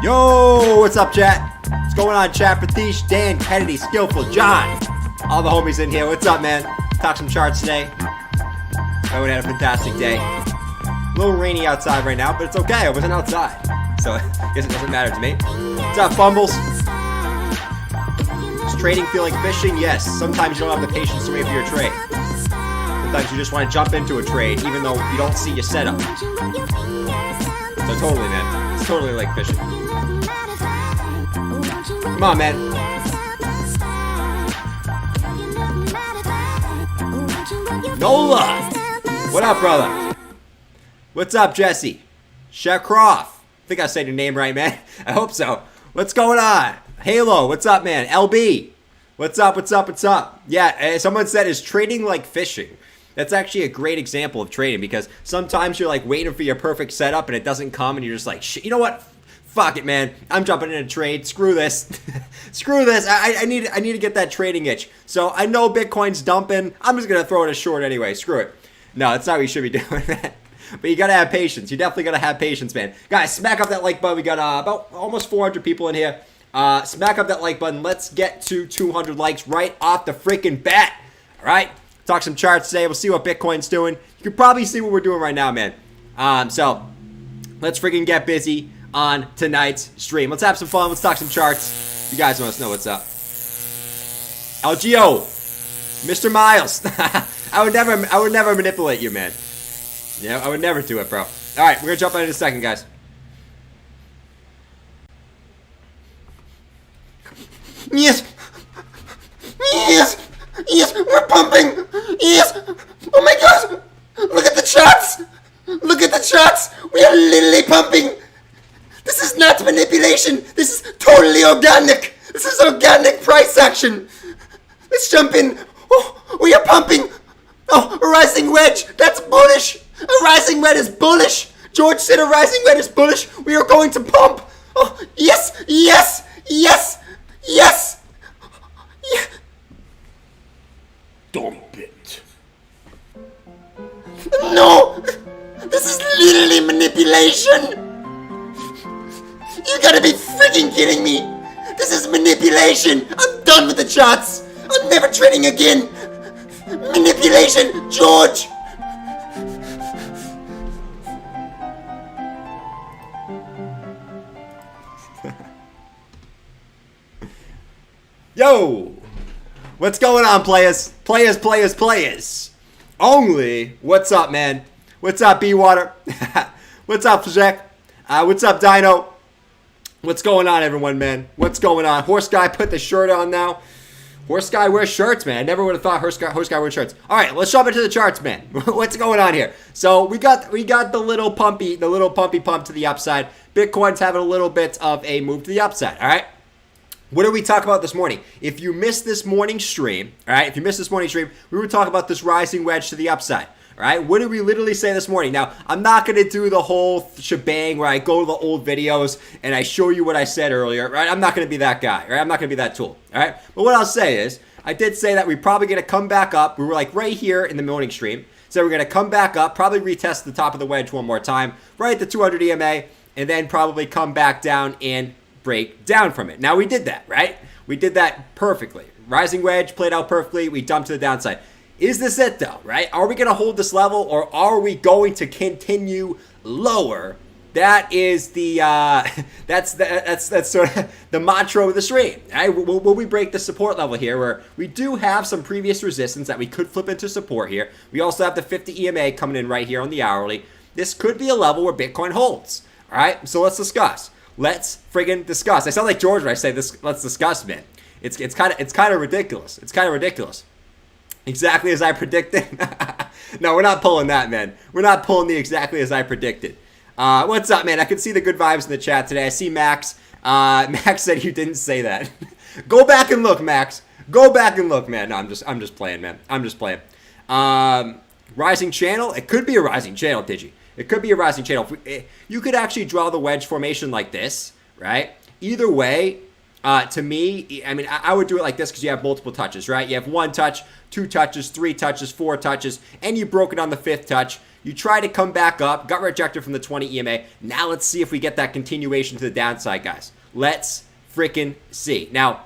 Yo, what's up, chat? What's going on, chat? Pratish, Dan, Kennedy, Skillful, John. All the homies in here. What's up, man? Talk some charts today. Everyone had a fantastic day. A little rainy outside right now, but it's okay. I wasn't outside, so I guess it doesn't matter to me. What's up, Fumbles? Does trading feel like fishing? Yes. Sometimes you don't have the patience to wait for your trade. Sometimes you just want to jump into a trade, even though you don't see your setup. So totally, man. It's totally like fishing. Come on, man. Nola! What up, brother? What's up, Jesse? Shekroff. I think I said your name right, man. I hope so. What's going on? Halo, what's up, man? LB. What's up, what's up, what's up? Yeah, someone said, is trading like fishing? That's actually a great example of trading, because sometimes you're like waiting for your perfect setup and it doesn't come and you're just like, shit, you know what? Fuck it, man. I'm jumping in a trade. Screw this. Screw this. I need to get that trading itch. So I know Bitcoin's dumping. I'm just going to throw it a short anyway. Screw it. No, that's not what you should be doing, man. But you got to have patience. You definitely got to have patience, man. Guys, smack up that like button. We got about almost 400 people in here. Smack up that like button. Let's get to 200 likes right off the freaking bat. All right? Talk some charts today. We'll see what Bitcoin's doing. You can probably see what we're doing right now, man. So let's freaking get busy on tonight's stream. Let's have some fun. Let's talk some charts. You guys must know what's up. LGO, Mr. Miles. I would never manipulate you, man. Yeah, I would never do it, bro. All right, we're gonna jump on in a second, guys. Yes. Yes. Yes, we're pumping! Yes! Oh my gosh! Look at the charts! Look at the charts! We are literally pumping! This is not manipulation! This is totally organic! This is organic price action! Let's jump in! Oh, we are pumping! Oh, a rising wedge! That's bullish! A rising wedge is bullish! George said a rising wedge is bullish! We are going to pump! Oh, yes! Yes! Yes! Yes! Yes! Dump it. No! This is literally manipulation! You gotta be freaking kidding me! This is manipulation! I'm done with the charts! I'm never trading again! Manipulation! George! Yo! What's going on, players? Players, players, players. Only. What's up, man? What's up, B-Water? What's up, Zach? What's up, Dino? What's going on, everyone, man? What's going on? Horse Guy put the shirt on now. Horse Guy wears shirts, man. I never would have thought Horse Guy wears shirts. All right, let's jump into the charts, man. What's going on here? So we got the little pumpy pump to the upside. Bitcoin's having a little bit of a move to the upside. All right. What did we talk about this morning? If you missed this morning stream, all right, we were talking about this rising wedge to the upside, all right? What did we literally say this morning? Now, I'm not going to do the whole shebang where I go to the old videos and I show you what I said earlier, right? I'm not going to be that guy, right? I'm not going to be that tool, all right? But what I'll say is, I did say that we're probably going to come back up. We were like right here in the morning stream. So we're going to come back up, probably retest the top of the wedge one more time, right at the 200 EMA, and then probably come back down and break down from it. Now we did that, right? We did that perfectly. Rising wedge played out perfectly. We dumped to the downside. Is this it though, right? Are we going to hold this level, or are we going to continue lower? That is the that's sort of the mantra of the stream. Right? Will we break the support level here, where we do have some previous resistance that we could flip into support here? We also have the 50 EMA coming in right here on the hourly. This could be a level where Bitcoin holds. All right, so let's discuss. Let's friggin' discuss. I sound like George when I say this. Let's discuss, man. It's kind of ridiculous. It's kind of ridiculous. Exactly as I predicted. No, we're not pulling that, man. We're not pulling the exactly as I predicted. What's up, man? I can see the good vibes in the chat today. I see Max. Max said you didn't say that. Go back and look, Max. Go back and look, man. No, I'm just playing, man. I'm just playing. Rising channel. It could be a rising channel, Digi. It could be a rising channel. You could actually draw the wedge formation like this, right? Either way, To me, I mean, I would do it like this because you have multiple touches, right? You have 1 touch, 2 touches, 3 touches, 4 touches, and you broke it on the 5th touch. You try to come back up, got rejected from the 20 EMA. Now let's see if we get that continuation to the downside, guys. Let's freaking see. Now,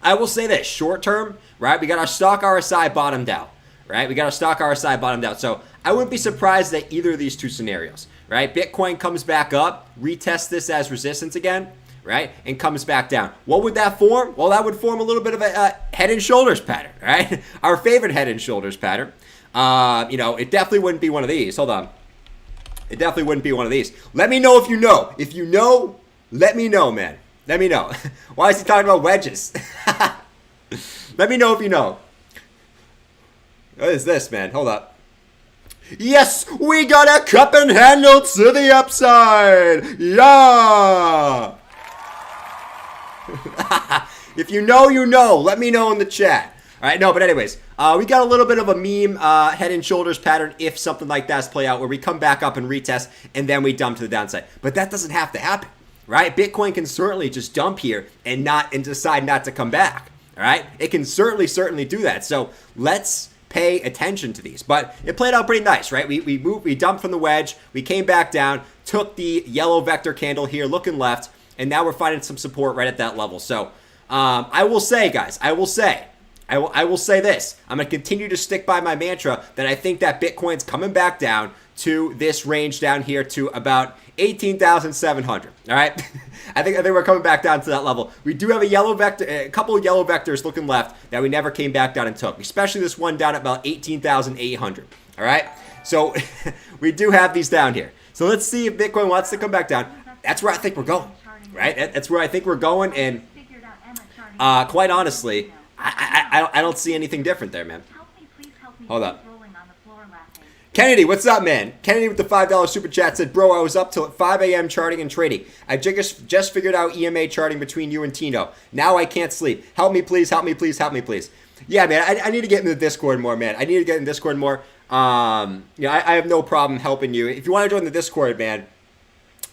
I will say this, short term, right? We got our stock RSI bottomed out, right? We got our stock RSI bottomed out. So I wouldn't be surprised at either of these two scenarios, right? Bitcoin comes back up, retests this as resistance again, right? And comes back down. What would that form? Well, that would form a little bit of a head and shoulders pattern, right? Our favorite head and shoulders pattern. You know, it definitely wouldn't be one of these. Hold on. It definitely wouldn't be one of these. Let me know if you know. If you know, let me know, man. Let me know. Why is he talking about wedges? Let me know if you know. What is this, man? Hold up. Yes, we got a cup and handle to the upside. Yeah. If you know, you know. Let me know in the chat. All right, no, but anyways, we got a little bit of a meme head and shoulders pattern if something like that's play out where we come back up and retest and then we dump to the downside. But that doesn't have to happen, right? Bitcoin can certainly just dump here and decide not to come back, all right? It can certainly do that. So let's pay attention to these. But it played out pretty nice, right? We dumped from the wedge, we came back down, took the yellow vector candle here, looking left, and now we're finding some support right at that level. So I will say, guys, I will say this. I'm going to continue to stick by my mantra that I think that Bitcoin's coming back down to this range down here to about 18,700. All right. I think we're coming back down to that level. We do have a couple of yellow vectors looking left that we never came back down and took, especially this one down at about 18,800. All right. So we do have these down here. So let's see if Bitcoin wants to come back down. That's where I think we're going, right? That's where I think we're going. And quite honestly, I don't see anything different there, man. Hold up. Kennedy, what's up, man? Kennedy with the $5 super chat said, bro, I was up till 5 a.m. charting and trading. I just figured out EMA charting between you and Tino. Now I can't sleep. Help me, please. Help me, please. Help me, please. Yeah, man, I need to get in the Discord more, man. I need to get in Discord more. I have no problem helping you. If you want to join the Discord, man,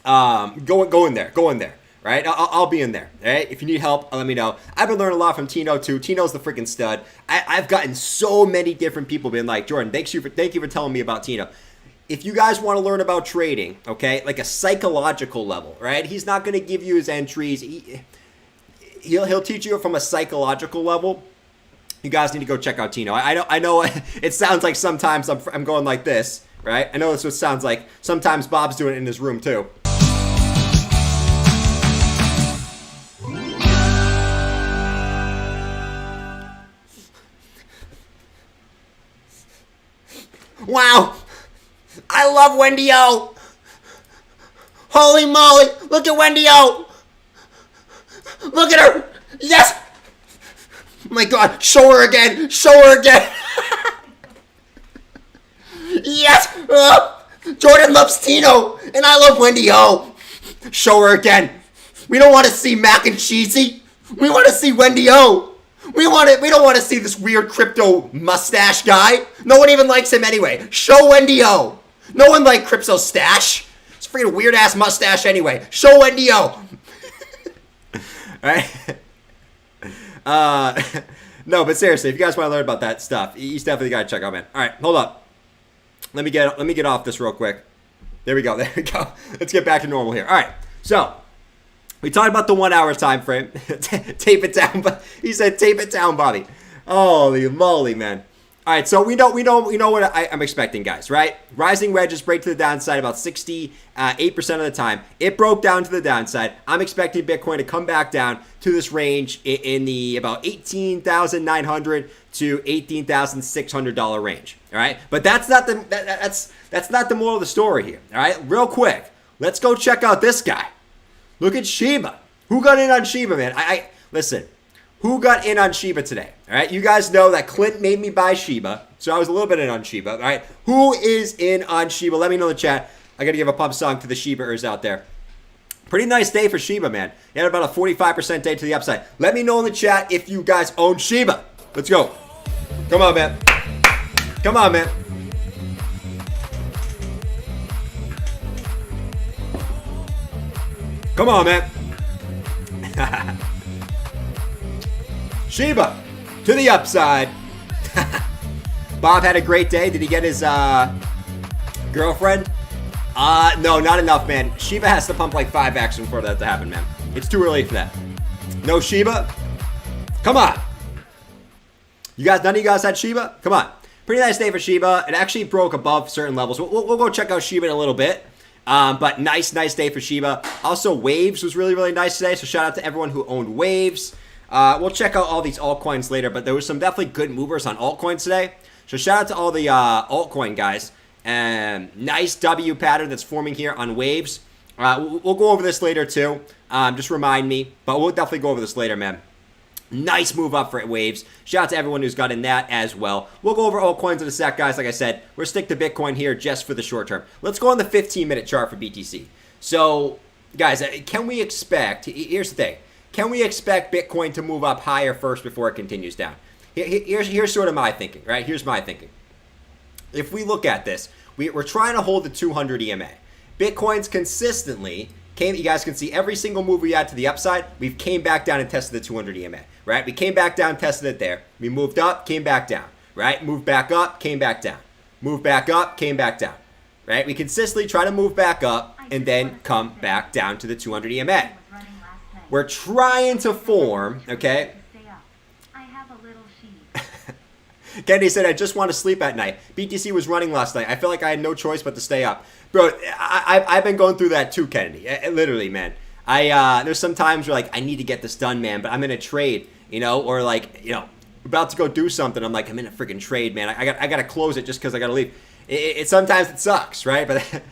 go in there. Go in there. Right? I'll be in there. Right? If you need help, let me know. I've been learning a lot from Tino too. Tino's the freaking stud. I've gotten so many different people being like, Jordan, thank you for telling me about Tino. If you guys want to learn about trading, okay, like a psychological level, right? He's not going to give you his entries. He'll teach you from a psychological level. You guys need to go check out Tino. I know it sounds like sometimes I'm going like this, right? I know this is what it sounds like. Sometimes Bob's doing it in his room too. Wow, I love Wendy O. Holy moly, look at Wendy O. Look at her. Yes. Oh my God, show her again. Show her again. Yes. Jordan loves Tino, and I love Wendy O. Show her again. We don't want to see Mac and Cheesy. We want to see Wendy O. We don't want to see this weird crypto mustache guy. No one even likes him anyway. Show Wendy O. No one likes Crypto Stash. It's a freaking weird ass mustache anyway. Show Wendy O. Alright. No, but seriously, if you guys want to learn about that stuff, you definitely gotta check out, man. Alright, hold up. Let me get off this real quick. There we go. Let's get back to normal here. Alright, so we talked about the 1 hour time frame. Tape it down. He said, tape it down, Bobby. Holy moly, man. All right, so we know what I'm expecting, guys, right? Rising wedges break to the downside about 68% of the time. It broke down to the downside. I'm expecting Bitcoin to come back down to this range in the about $18,900 to $18,600 range. All right, but that's not the moral of the story here. All right, real quick, let's go check out this guy. Look at Shiba. Who got in on Shiba, man? Listen. Who got in on Shiba today? All right, you guys know that Clint made me buy Shiba, so I was a little bit in on Shiba. All right, who is in on Shiba? Let me know in the chat. I got to give a pump song to the Shibaers out there. Pretty nice day for Shiba, man. You had about a 45% day to the upside. Let me know in the chat if you guys own Shiba. Let's go. Come on, man. Come on, man. Come on, man. Shiba to the upside. Bob had a great day. Did he get his girlfriend? No, not enough, man. Shiba has to pump like 5x for that to happen, man. It's too early for that. No Shiba? Come on. You guys, none of you guys had Shiba? Come on. Pretty nice day for Shiba. It actually broke above certain levels. We'll go check out Shiba in a little bit. But nice day for Shiba. Also, Waves was really, really nice today. So shout out to everyone who owned Waves. We'll check out all these altcoins later, but there was some definitely good movers on altcoins today. So shout out to all the altcoin guys. And nice W pattern that's forming here on Waves. We'll go over this later too. Just remind me, but we'll definitely go over this later, man. Nice move up for Waves. Shout out to everyone who's got in that as well. We'll go over altcoins in a sec, guys. Like I said, we're stick to Bitcoin here just for the short term. Let's go on the 15-minute chart for BTC. So, guys, can we expect, here's the thing, can we expect Bitcoin to move up higher first before it continues down? Here's sort of my thinking, right? Here's my thinking. If we look at this, we're trying to hold the 200 EMA. Bitcoin's consistently you guys can see every single move we had to the upside, we've came back down and tested the 200 EMA, right? We came back down, tested it there. We moved up, came back down, right? Moved back up, came back down. Moved back up, came back down, right? We consistently try to move back up and then come back down to the 200 EMA. We're trying to form, okay? Kennedy said, I just want to sleep at night. BTC was running last night. I felt like I had no choice but to stay up. Bro, I've been going through that too, Kennedy. Literally, man. There's some times where, like, I need to get this done, man, but I'm in a trade, or like, about to go do something. I'm like, I'm in a freaking trade, man. I got to close it just because I got to leave. Sometimes it sucks, right? But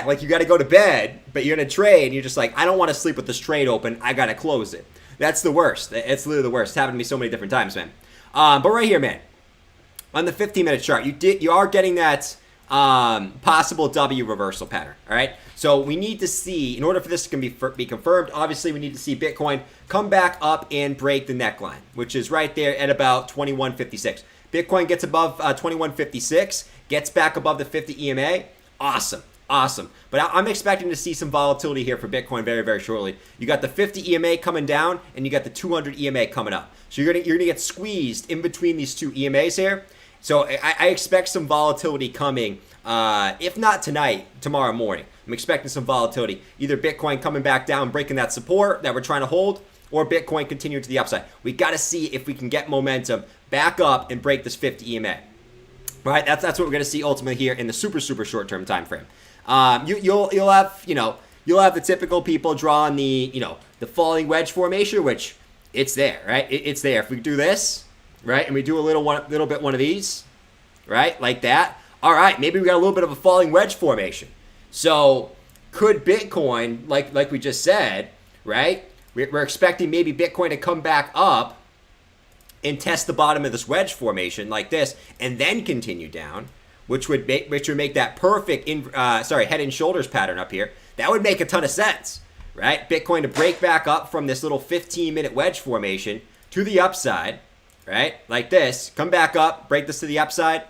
like you got to go to bed, but you're in a trade, and you're just like, I don't want to sleep with this trade open. I got to close it. That's the worst. It's literally the worst. It's happened to me so many different times, man. But right here, man. On the 15-minute chart, you are getting that possible W reversal pattern, all right? So we need to see, in order for this to be confirmed, obviously we need to see Bitcoin come back up and break the neckline, which is right there at about 2156. Bitcoin gets above 2156, gets back above the 50 EMA. Awesome. But I'm expecting to see some volatility here for Bitcoin very, very shortly. You got the 50 EMA coming down, and you got the 200 EMA coming up. So you're gonna get squeezed in between these two EMAs here. So I expect some volatility coming, if not tonight, tomorrow morning. I'm expecting some volatility. Either Bitcoin coming back down, breaking that support that we're trying to hold, or Bitcoin continuing to the upside. We got to see if we can get momentum back up and break this 50 EMA. Right? That's what we're going to see ultimately here in the super short-term time frame. You'll have the typical people drawing the falling wedge formation, which it's there, right? It's there. If we do this, right, and we do a little bit one of these, right, like that. All right, maybe we got a little bit of a falling wedge formation. So could Bitcoin, like we just said, right? We're expecting maybe Bitcoin to come back up and test the bottom of this wedge formation like this, and then continue down, which would make that perfect head and shoulders pattern up here. That would make a ton of sense, right? Bitcoin to break back up from this little 15-minute wedge formation to the upside. Right? Like this, come back up, break this to the upside,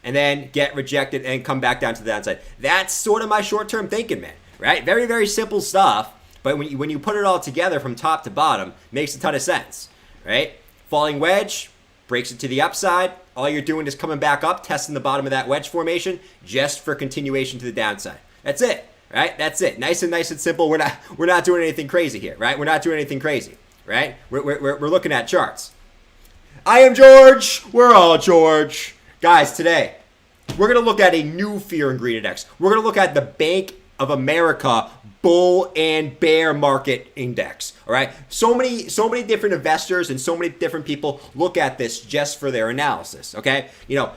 and then get rejected and come back down to the downside. That's sort of my short-term thinking, man. Right? Very, very simple stuff, but when you put it all together from top to bottom, makes a ton of sense. Right? Falling wedge, breaks it to the upside. All you're doing is coming back up, testing the bottom of that wedge formation, just for continuation to the downside. That's it. Right? That's it. Nice and simple. We're not doing anything crazy here. Right? We're not doing anything crazy. Right? We're looking at charts. I am George. We're all George. Guys, today, we're going to look at a new fear and greed index. We're going to look at the Bank of America bull and bear market index. All right. So many different investors and so many different people look at this just for their analysis. Okay.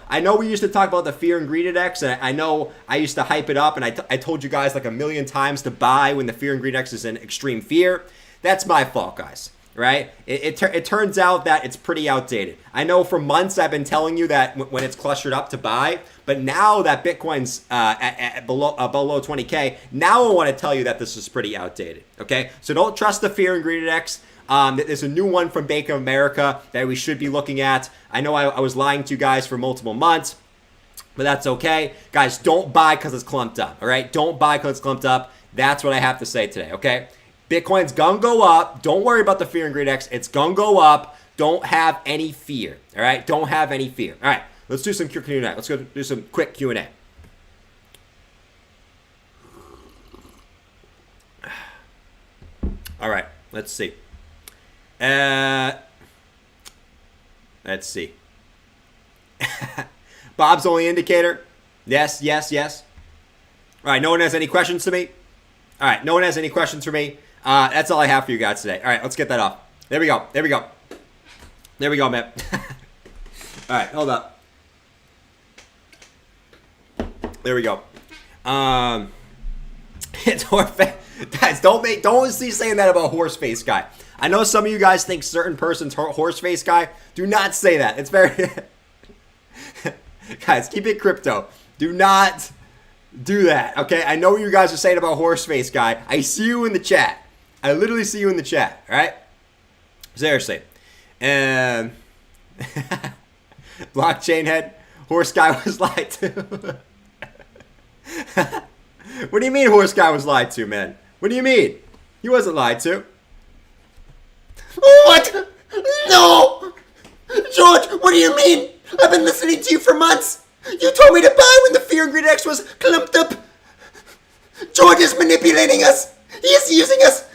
I know we used to talk about the fear and greed index, and I know I used to hype it up, and I told you guys like a million times to buy when the fear and greed index is in extreme fear. That's my fault, guys. Right? It turns out that it's pretty outdated. I know for months I've been telling you that when it's clustered up to buy, but now that Bitcoin's at below 20K, now I want to tell you that this is pretty outdated. Okay? So don't trust the fear and greed index. There's a new one from Bank of America that we should be looking at. I know I was lying to you guys for multiple months, but that's okay. Guys, don't buy because it's clumped up. All right? Don't buy because it's clumped up. That's what I have to say today. Okay? Bitcoin's gonna go up. Don't worry about the fear and greed index. It's gonna go up. Don't have any fear. All right? Don't have any fear. All right. Let's do some Q&A. Let's go do some quick Q&A. All right. Let's see. Let's see. Bob's only indicator. Yes, yes, yes. All right. No one has any questions to me? All right. No one has any questions for me? That's all I have for you guys today. All right. Let's get that off. There we go. There we go. There we go, man. All right. Hold up. There we go. It's horse face. Guys, don't see saying that about horse face guy. I know some of you guys think certain person's horse face guy. Do not say that. It's very guys, keep it crypto. Do not do that. Okay? I know what you guys are saying about horse face guy. I see you in the chat. I literally see you in the chat. All right? Seriously. And blockchain head, horse guy was lied to. What do you mean horse guy was lied to, man? What do you mean? He wasn't lied to. What? No! George, what do you mean? I've been listening to you for months. You told me to buy when the Fear and Greed X was clumped up. George is manipulating us. He is using us.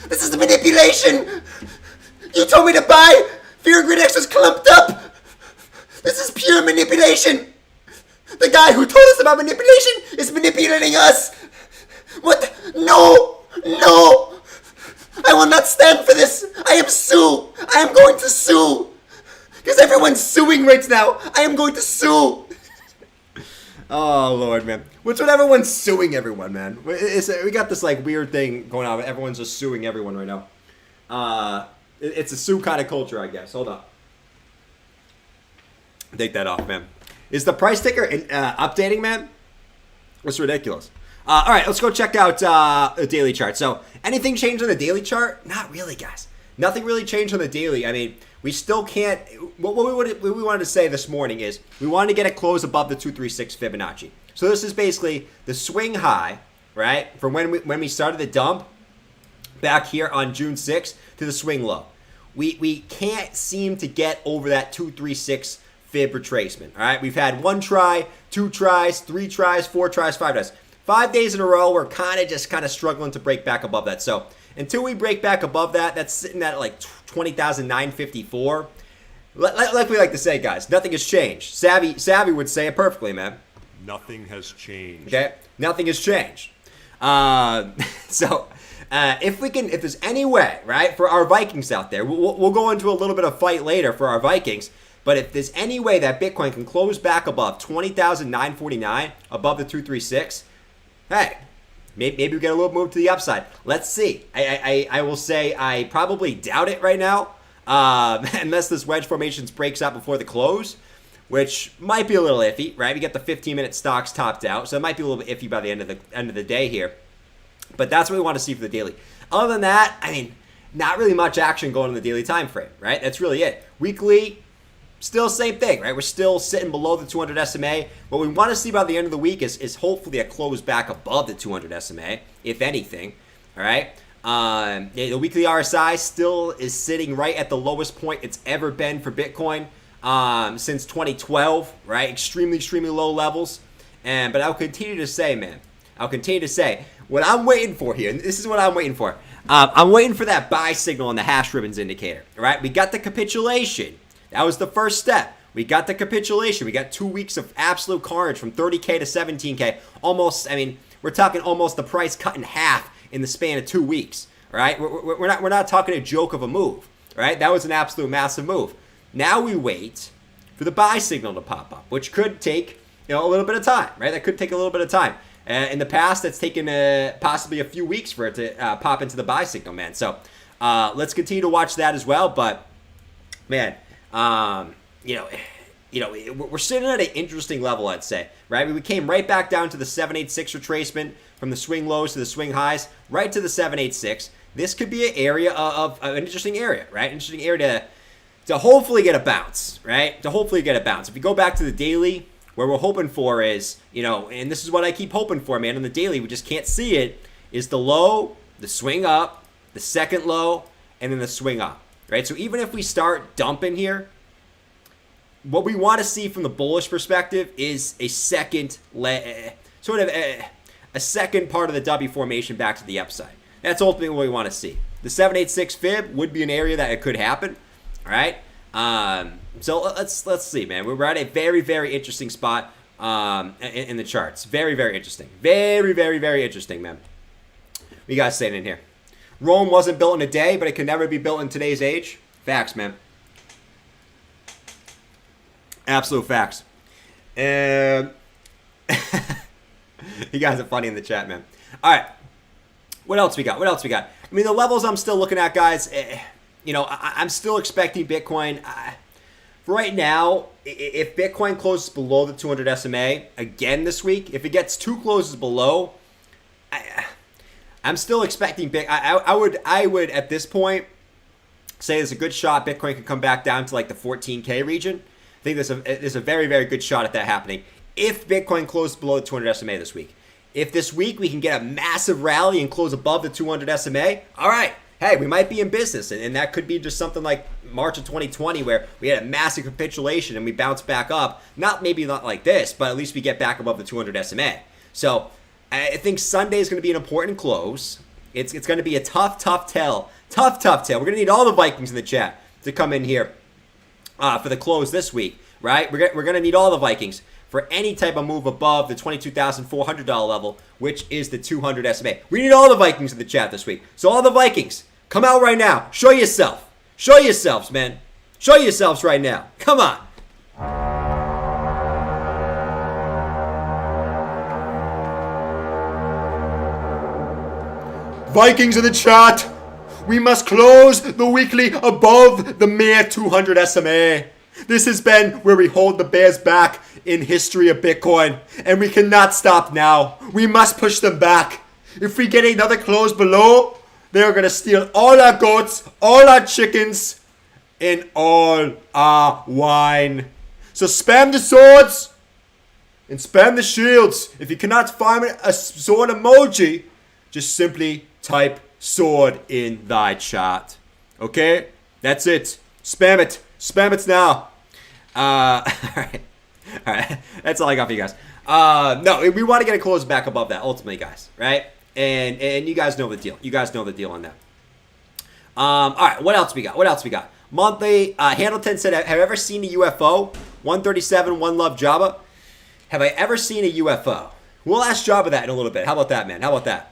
This is manipulation. You told me to buy. Fear and Greed X was clumped up. This is pure manipulation. The guy who told us about manipulation is manipulating us. What? No! No! I will not stand for this. I am sue. I am going to sue. Because everyone's suing right now. I am going to sue. Oh, Lord, man. What's with everyone suing everyone, man? We got this, like, weird thing going on. Everyone's just suing everyone right now. It's a sue kind of culture, I guess. Hold on. Take that off, man. Is the price ticker updating, man? It's ridiculous. All right, let's go check out the daily chart. So, anything changed on the daily chart? Not really, guys. Nothing really changed on the daily. I mean, we still can't. What we wanted to say this morning is we wanted to get it close above the 236 Fibonacci. So this is basically the swing high, right, from when we started the dump back here on June 6th to the swing low. We can't seem to get over that 236 fib retracement. All right, we've had 1 try, 2 tries, 3 tries, 4 tries, 5 tries. 5 days in a row, we're kind of struggling to break back above that. So until we break back above that, that's sitting at like 20,954. Like we like to say, guys, nothing has changed. Savvy would say it perfectly, man. Nothing has changed. Okay, nothing has changed. If there's any way, right, for our Vikings out there, we'll go into a little bit of fight later for our Vikings. But if there's any way that Bitcoin can close back above 20,949, above the 236, hey, maybe we get a little move to the upside. Let's see. I will say I probably doubt it right now, unless this wedge formations breaks out before the close, which might be a little iffy, right? We got the 15-minute stocks topped out, so it might be a little bit iffy by the end of the day here. But that's what we want to see for the daily. Other than that, I mean, not really much action going on the daily time frame, right? That's really it. Weekly, still same thing, right? We're still sitting below the 200 SMA. What we want to see by the end of the week is hopefully a close back above the 200 SMA, if anything, all right? The weekly RSI still is sitting right at the lowest point it's ever been for Bitcoin since 2012, right? Extremely, extremely low levels. But I'll continue to say, man, what I'm waiting for here, and this is what I'm waiting for. I'm waiting for that buy signal on the hash ribbons indicator, all right? We got the capitulation. That was the first step. We got the capitulation. We got 2 weeks of absolute carnage from 30K to 17K. Almost, I mean, we're talking almost the price cut in half in the span of 2 weeks, all right? We're not talking a joke of a move, right? That was an absolute massive move. Now we wait for the buy signal to pop up, which could take, a little bit of time, right? That could take a little bit of time. In the past, that's taken possibly a few weeks for it to pop into the buy signal, man. So let's continue to watch that as well. But, man, we're sitting at an interesting level, I'd say, right? We came right back down to the 786 retracement from the swing lows to the swing highs, right to the 786. This could be an area of an interesting area, right? Interesting area to hopefully get a bounce, right? To hopefully get a bounce. If you go back to the daily, where we're hoping for is, and this is what I keep hoping for, man, on the daily, we just can't see it, is the low, the swing up, the second low, and then the swing up. right? So even if we start dumping here, what we want to see from the bullish perspective is a second sort of a second part of the W formation back to the upside. That's ultimately what we want to see. The 786 fib would be an area that it could happen. All right. So let's see, man. We're at a very, very interesting spot in the charts. Very, very interesting. Very, very, very interesting, man. What you guys saying in here? Rome wasn't built in a day, but it can never be built in today's age. Facts, man. Absolute facts. You guys are funny in the chat, man. All right. What else we got? What else we got? I mean, the levels I'm still looking at, guys, you know, I'm still expecting Bitcoin. Right now, if Bitcoin closes below the 200 SMA again this week, if it gets 2 closes below, I'm still expecting I would at this point say there's a good shot Bitcoin could come back down to like the 14K region. I think there's a very, very good shot at that happening if Bitcoin closes below the 200 SMA this week. If this week we can get a massive rally and close above the 200 SMA, all right, hey, we might be in business. And that could be just something like March of 2020 where we had a massive capitulation and we bounced back up. Maybe not like this, but at least we get back above the 200 SMA. So I think Sunday is going to be an important close. It's going to be a tough tell. Tough tell. We're going to need all the Vikings in the chat to come in here for the close this week, right? We're going to need all the Vikings for any type of move above the $22,400 level, which is the 200 SMA. We need all the Vikings in the chat this week. So all the Vikings, come out right now. Show yourself. Show yourselves, man. Show yourselves right now. Come on. Vikings in the chat. We must close the weekly above the mere 200 SMA. This has been where we hold the bears back in history of Bitcoin, and we cannot stop now. We must push them back. If we get another close below, they're going to steal all our goats, all our chickens, and all our wine. So spam the swords and spam the shields. If you cannot find a sword emoji, just simply type sword in thy chat. Okay? That's it. Spam it. Spam it now. All right. All right. That's all I got for you guys. No, we want to get a close back above that ultimately, guys. Right? And you guys know the deal. You guys know the deal on that. All right. What else we got? What else we got? Monthly. Hamilton said, have you ever seen a UFO? 137, One Love Java. Have I ever seen a UFO? We'll ask Java that in a little bit. How about that, man? How about that?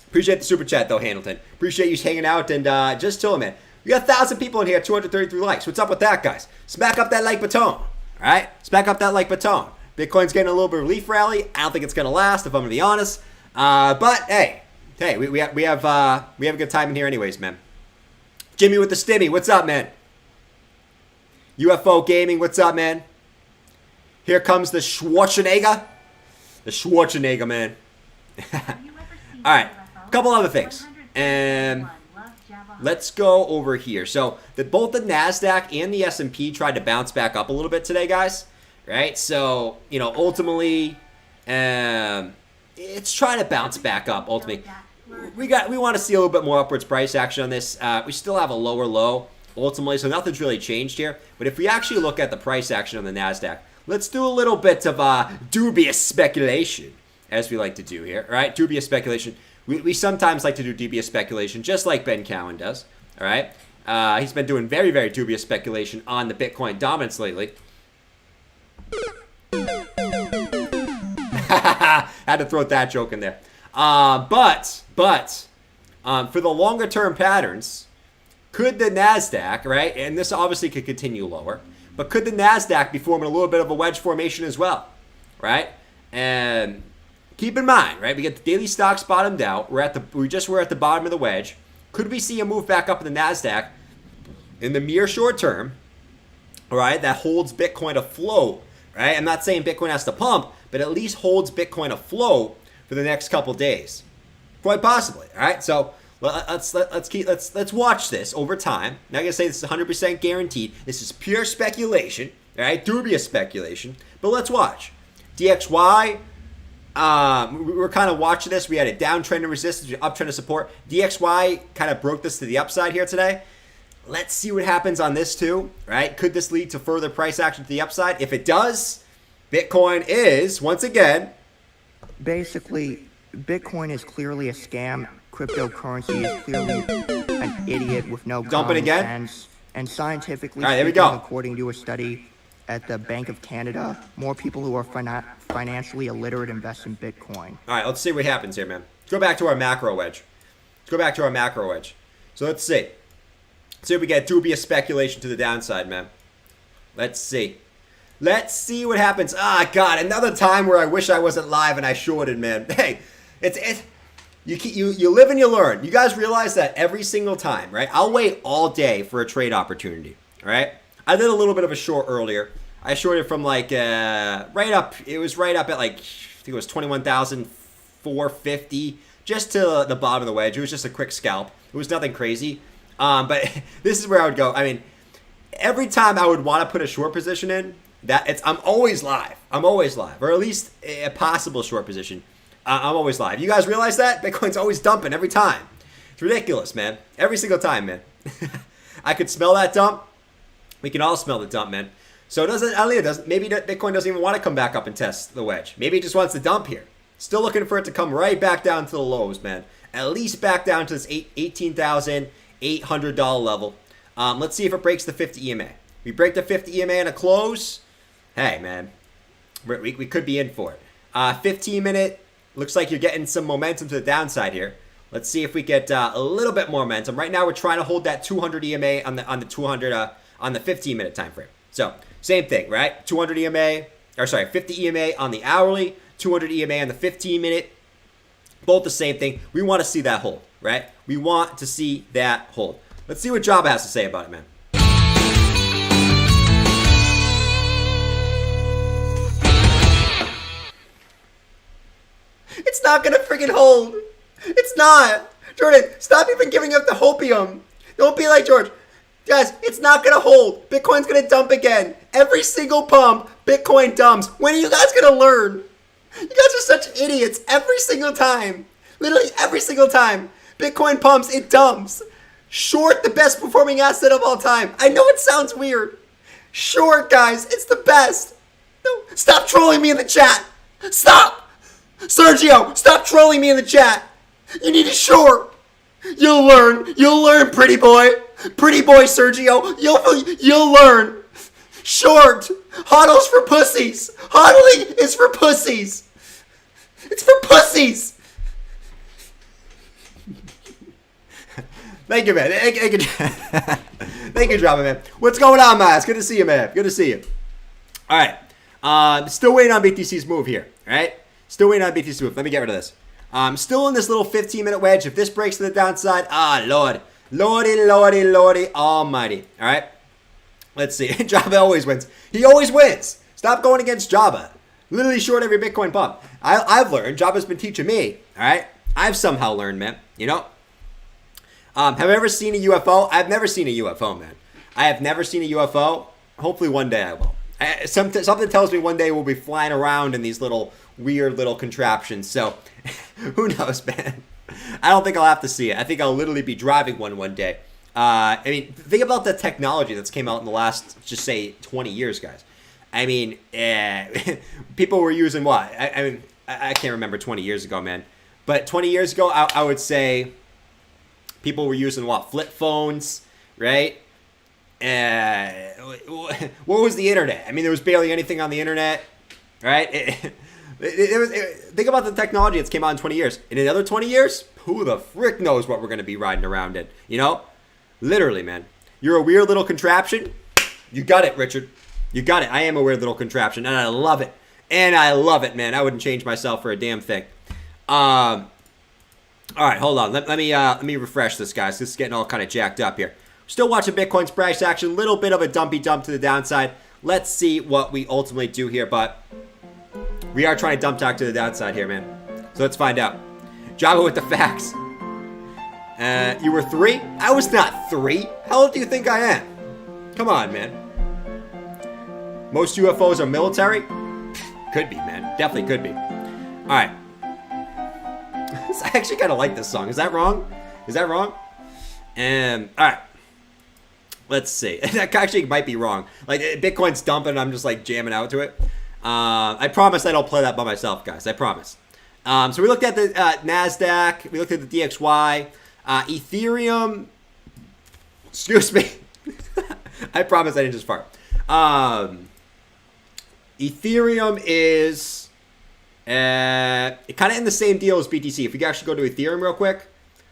Appreciate the super chat, though, Hamilton. Appreciate you hanging out and just chilling, man. We got 1,000 people in here, 233 likes. What's up with that, guys? Smack up that like button. All right? Smack up that like button. Bitcoin's getting a little bit of relief rally. I don't think it's going to last, if I'm going to be honest. But, hey, we have a good time in here anyways, man. Jimmy with the stimmy. What's up, man? UFO Gaming. What's up, man? Here comes the Schwarzenegger. The Schwarzenegger, man. All right. A couple other things. And let's go over here. So both the NASDAQ and the S&P tried to bounce back up a little bit today, guys. Right? So, you know, ultimately, it's trying to bounce back up, ultimately. We want to see a little bit more upwards price action on this. We still have a lower low, ultimately, so nothing's really changed here. But if we actually look at the price action on the NASDAQ, let's do a little bit of dubious speculation, as we like to do here. All right? Dubious speculation. We sometimes like to do dubious speculation, just like Ben Cowan does. All right? He's been doing very, very dubious speculation on the Bitcoin dominance lately. Had to throw that joke in there. But for the longer term patterns, could the NASDAQ, right, and this obviously could continue lower, but could the NASDAQ be forming a little bit of a wedge formation as well, right? And keep in mind, right, we get the daily stocks bottomed out. We're at the bottom of the wedge. Could we see a move back up in the NASDAQ in the mere short term, all right, that holds Bitcoin afloat, right? I'm not saying Bitcoin has to pump, but at least holds Bitcoin afloat for the next couple days, quite possibly. All right, so let's watch this over time. Not gonna say this is 100% guaranteed. This is pure speculation, all right, dubious speculation. But let's watch. DXY. We were kind of watching this. We had a downtrend and resistance, uptrend and support. DXY kind of broke this to the upside here today. Let's see what happens on this too, right? Could this lead to further price action to the upside? If it does, Bitcoin is, once again... Basically, Bitcoin is clearly a scam. Cryptocurrency is clearly an idiot with no common sense. And scientifically there we go. According to a study at the Bank of Canada, more people who are financially illiterate invest in Bitcoin. All right, let's see what happens here, man. Let's go back to our macro wedge. So let's see. See if we get dubious speculation to the downside, man. Let's see. Let's see what happens. Ah, God, another time where I wish I wasn't live and I shorted, man. Hey, you live and you learn. You guys realize that every single time, right? I'll wait all day for a trade opportunity, right? I did a little bit of a short earlier. I shorted from like right up. It was right up at like, I think it was 21,450, just to the bottom of the wedge. It was just a quick scalp. It was nothing crazy. But this is where I would go. I mean, every time I would want to put a short position in, I'm always live. Or at least a possible short position. I'm always live. You guys realize that? Bitcoin's always dumping every time. It's ridiculous, man. Every single time, man. I could smell that dump. We can all smell the dump, man. So maybe Bitcoin doesn't even want to come back up and test the wedge. Maybe it just wants to dump here. Still looking for it to come right back down to the lows, man. At least back down to this $18,800 level. Let's see if it breaks the 50 EMA. We break the 50 EMA in a close. Hey, man. We could be in for it. 15-minute. Looks like you're getting some momentum to the downside here. Let's see if we get a little bit more momentum. Right now, we're trying to hold that 200 EMA on the 15-minute time frame. So same thing, right? 200 EMA, 50 EMA on the hourly, 200 EMA on the 15-minute. Both the same thing. We want to see that hold, right? We want to see that hold. Let's see what Java has to say about it, man. It's not gonna freaking hold. It's not. Jordan, stop even giving up the hopium. Don't be like George. Guys, it's not gonna hold. Bitcoin's gonna dump again. Every single pump, Bitcoin dumps. When are you guys gonna learn? You guys are such idiots. Every single time. Literally every single time. Bitcoin pumps, it dumps. Short, the best performing asset of all time. I know it sounds weird. Short, guys, it's the best. No, stop trolling me in the chat. Stop. Sergio, stop trolling me in the chat. You need a short. You'll learn, pretty boy. Pretty boy, Sergio. You'll learn. Short. Hodl's for pussies. Hodling is for pussies. It's for pussies. Thank you, man. Thank you, Java, man. What's going on, man? It's good to see you, man. Good to see you. All right. Still waiting on BTC's move here, all right? Still waiting on BTC's move. Let me get rid of this. Still in this little 15-minute wedge. If this breaks to the downside, Lord. Lordy almighty. All right? Let's see. Java always wins. He always wins. Stop going against Java. Literally short every Bitcoin pump. I've learned. Java's been teaching me. All right? I've somehow learned, man. You know? Have I ever seen a UFO? I've never seen a UFO, man. I have never seen a UFO. Hopefully one day I will. Something tells me one day we'll be flying around in these weird little contraptions. So, who knows, man? I don't think I'll have to see it. I think I'll literally be driving one day. I mean, think about the technology that's came out in the last, just say, 20 years, guys. I mean, people were using what? I mean, I can't remember 20 years ago, man. But 20 years ago, I would say people were using what? Flip phones, right? What was the internet? I mean, there was barely anything on the internet, right? Think about the technology that's came out in 20 years. In another 20 years, who the frick knows what we're going to be riding around in, you know? Literally, man. You're a weird little contraption. You got it, Richard. You got it. I am a weird little contraption, and I love it. And I love it, man. I wouldn't change myself for a damn thing. All right, hold on. Let me refresh this, guys. This is getting all kind of jacked up here. Still watching Bitcoin's price action. Little bit of a dumpy dump to the downside. Let's see what we ultimately do here, but we are trying to dump talk to the downside here, man. So let's find out. Java with the facts. You were 3? I was not 3. How old do you think I am? Come on, man. Most UFOs are military? Could be, man. Definitely could be. All right. I actually kind of like this song. Is that wrong? All right. Let's see. That actually might be wrong. Like, Bitcoin's dumping and I'm just like jamming out to it. I promise I don't play that by myself, guys. I promise. So we looked at the NASDAQ. We looked at the DXY. Ethereum. Excuse me. I promise I didn't just fart. Ethereum is kind of in the same deal as BTC. If we actually go to Ethereum real quick.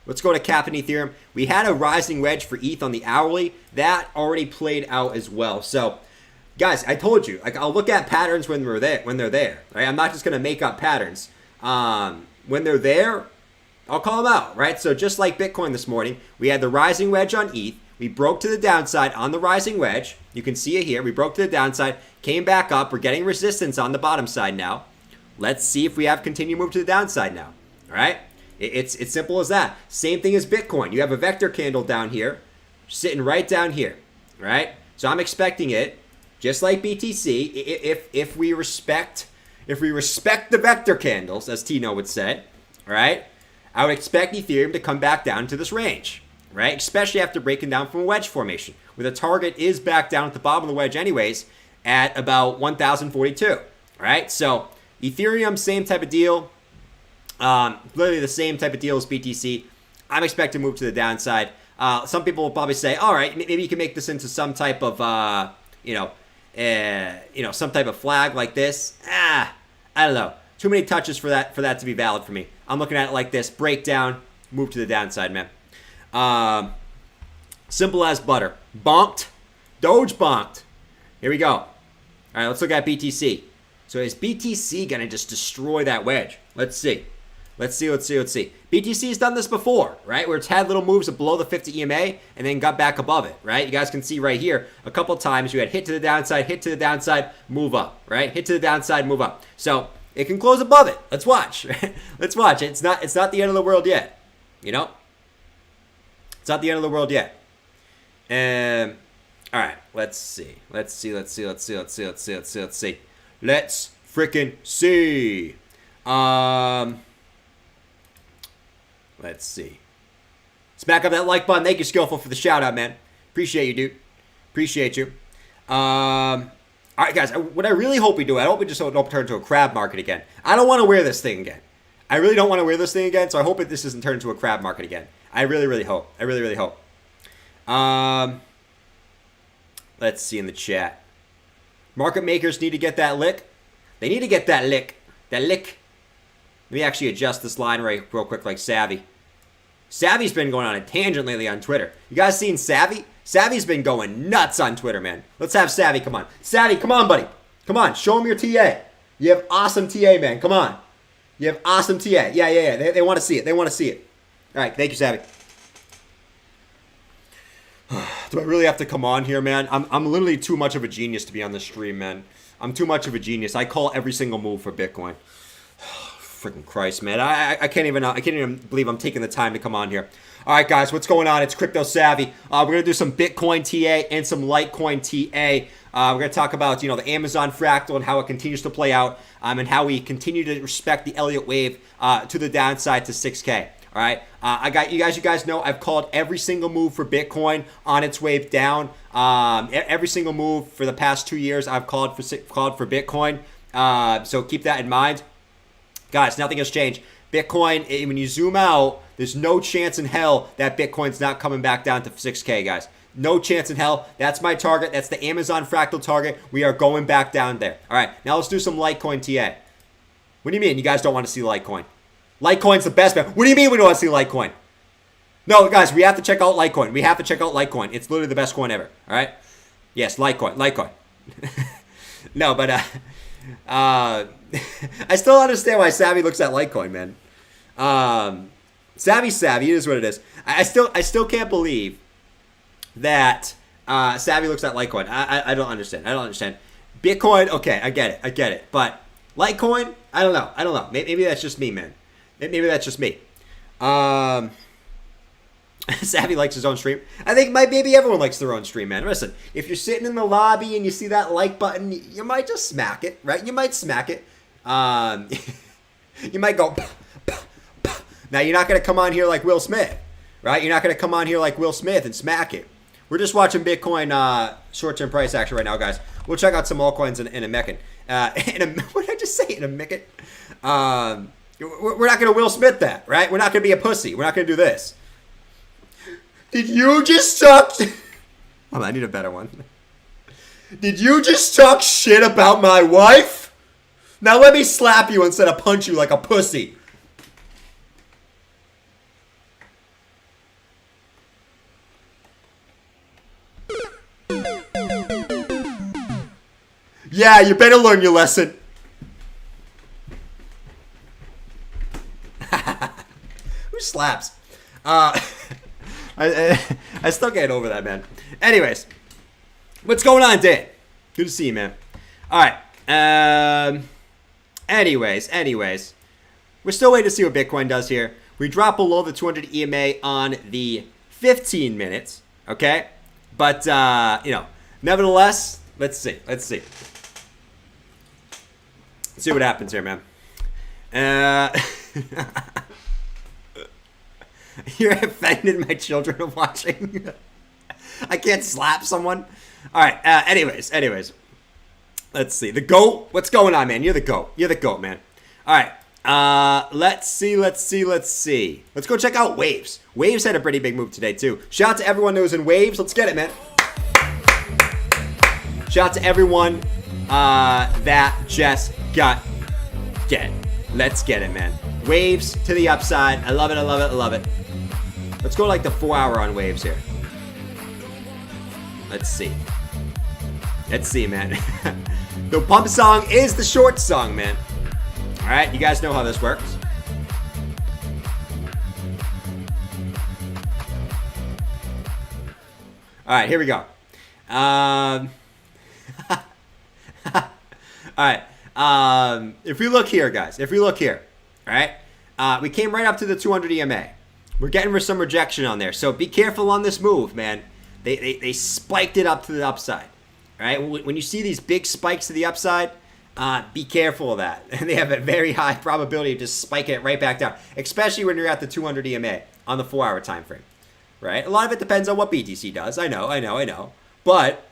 Let's go to cap in Ethereum. We had a rising wedge for ETH on the hourly. That already played out as well. So, guys, I told you, like, I'll look at patterns when they're there. Right? I'm not just going to make up patterns. When they're there, I'll call them out, right? So just like Bitcoin this morning, we had the rising wedge on ETH. We broke to the downside on the rising wedge. You can see it here. We broke to the downside, came back up. We're getting resistance on the bottom side now. Let's see if we have continued move to the downside now, all right? It's simple as that. Same thing as Bitcoin. You have a vector candle down here, sitting right down here, right? So I'm expecting it, just like BTC, if we respect the vector candles, as Tino would say, right? I would expect Ethereum to come back down to this range, right? Especially after breaking down from a wedge formation, where the target is back down at the bottom of the wedge anyways, at about 1,042, right? So Ethereum, same type of deal. Literally the same type of deal as BTC. I'm expecting to move to the downside. Some people will probably say, all right, maybe you can make this into some type of, some type of flag like this. I don't know. Too many touches for that to be valid for me. I'm looking at it like this: breakdown, move to the downside, man. Simple as butter. Bonked, Doge bonked. Here we go. All right, let's look at BTC. So is BTC gonna just destroy that wedge? Let's see. BTC's done this before, right? Where it's had little moves below the 50 EMA and then got back above it, right? You guys can see right here, a couple times you had hit to the downside, move up, right? Hit to the downside, move up. So it can close above it. Let's watch. Let's watch. It's not the end of the world yet. You know? It's not the end of the world yet. And all right, let's see. Let's freaking see. Let's see. Smack up that like button. Thank you, Skillful, for the shout out, man. Appreciate you, dude. Appreciate you. All right, guys. What I really hope we do, I hope we just don't turn into a crab market again. I don't want to wear this thing again. I really don't want to wear this thing again, so I hope this doesn't turn into a crab market again. I really, really hope. I really, really hope. Let's see in the chat. Market makers need to get that lick. They need to get that lick. That lick. Let me actually adjust this line real quick like Savvy. Savvy's been going on a tangent lately on Twitter. You guys seen Savvy? Savvy's been going nuts on Twitter, man. Let's have Savvy come on. Savvy, come on, buddy. Come on, show him your TA. You have awesome TA, man. Come on. You have awesome TA. Yeah. They want to see it. They want to see it. All right, thank you, Savvy. Do I really have to come on here, man? I'm literally too much of a genius to be on the stream, man. I'm too much of a genius. I call every single move for Bitcoin. Freaking Christ, man. I can't even believe I'm taking the time to come on here. All right, guys, what's going on? It's Crypto Savvy. We're going to do some Bitcoin TA and some Litecoin TA. We're going to talk about, the Amazon fractal and how it continues to play out, and how we continue to respect the Elliott wave to the downside to 6K. All right, I got you guys. You guys know I've called every single move for Bitcoin on its wave down. Every single move for the past 2 years I've called for Bitcoin. So keep that in mind. Guys, nothing has changed. Bitcoin, when you zoom out, there's no chance in hell that Bitcoin's not coming back down to 6K, guys. No chance in hell. That's my target. That's the Amazon fractal target. We are going back down there. All right, now let's do some Litecoin TA. What do you mean you guys don't want to see Litecoin? Litecoin's the best, man. What do you mean we don't want to see Litecoin? No, guys, we have to check out Litecoin. We have to check out Litecoin. It's literally the best coin ever. All right? Yes, Litecoin. No, but I still understand why Savvy looks at Litecoin, man. Savvy's savvy. It is what it is. I still can't believe that Savvy looks at Litecoin. I don't understand. Bitcoin, okay, I get it. But Litecoin, I don't know. Maybe that's just me, man. Maybe that's just me. Savvy likes his own stream. I think maybe everyone likes their own stream, man. Listen, if you're sitting in the lobby and you see that like button, you might just smack it, right? You might smack it. You might go. Now, you're not going to come on here like Will Smith, right? You're not going to come on here like Will Smith and smack it. We're just watching Bitcoin short-term price action right now, guys. We'll check out some altcoins in a meckin. What did I just say? In a meckin? We're not going to Will Smith that, right? We're not going to be a pussy. We're not going to do this. Did you just talk... Oh, I need a better one. Did you just talk shit about my wife? Now let me slap you instead of punch you like a pussy. Yeah, you better learn your lesson. Who slaps? I still can't over that, man. Anyways, what's going on, Dan? Good to see you, man. All right. Anyways, we're still waiting to see what Bitcoin does here. We drop below the 200 EMA on the 15 minutes. Okay, but nevertheless, let's see. Let's see what happens here, man. You're offended my children are watching. I can't slap someone. All right. Anyways. Let's see. The GOAT. What's going on, man? You're the GOAT. You're the GOAT, man. All right. Let's see. Let's go check out Waves. Waves had a pretty big move today, too. Shout out to everyone that was in Waves. Let's get it, man. Shout out to everyone that just got get. Let's get it, man. Waves to the upside. I love it. Let's go like the 4 hour on Waves here. Let's see, man. The pump song is the short song, man. All right, you guys know how this works. All right, here we go. All right. If we look here, guys, all right, we came right up to the 200 EMA. We're getting some rejection on there, so be careful on this move, man. They spiked it up to the upside, all right? When you see these big spikes to the upside, be careful of that. And they have a very high probability of just spiking it right back down, especially when you're at the 200 EMA on the 4 hour time frame, right? A lot of it depends on what BTC does. I know. But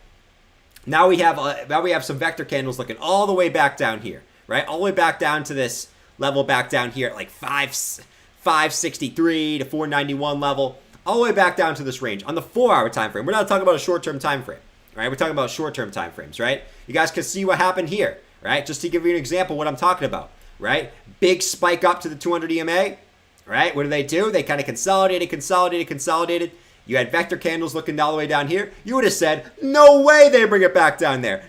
now we have some vector candles looking all the way back down here, right? All the way back down to this level back down here at like 563 to 491 level, all the way back down to this range on the 4 hour time frame. We're not talking about a short-term time frame, right? We're talking about short-term time frames, right? You guys can see what happened here, right? Just to give you an example of what I'm talking about, right? Big spike up to the 200 EMA, right? What do? They kind of consolidated. You had vector candles looking all the way down here. You would have said, no way they bring it back down there.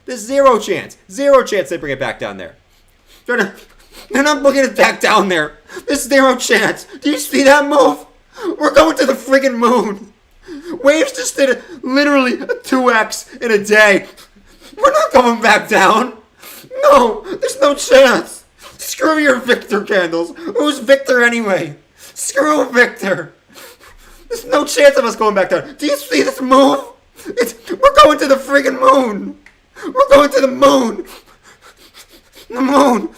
There's zero chance they bring it back down there. They're not bringing it back down there. There's zero chance. Do you see that move? We're going to the friggin' moon. Waves just did literally a 2x in a day. We're not going back down. No, there's no chance. Screw your Victor candles. Who's Victor anyway? Screw Victor. There's no chance of us going back down. Do you see this move? We're going to the friggin' moon. We're going to the moon. The moon.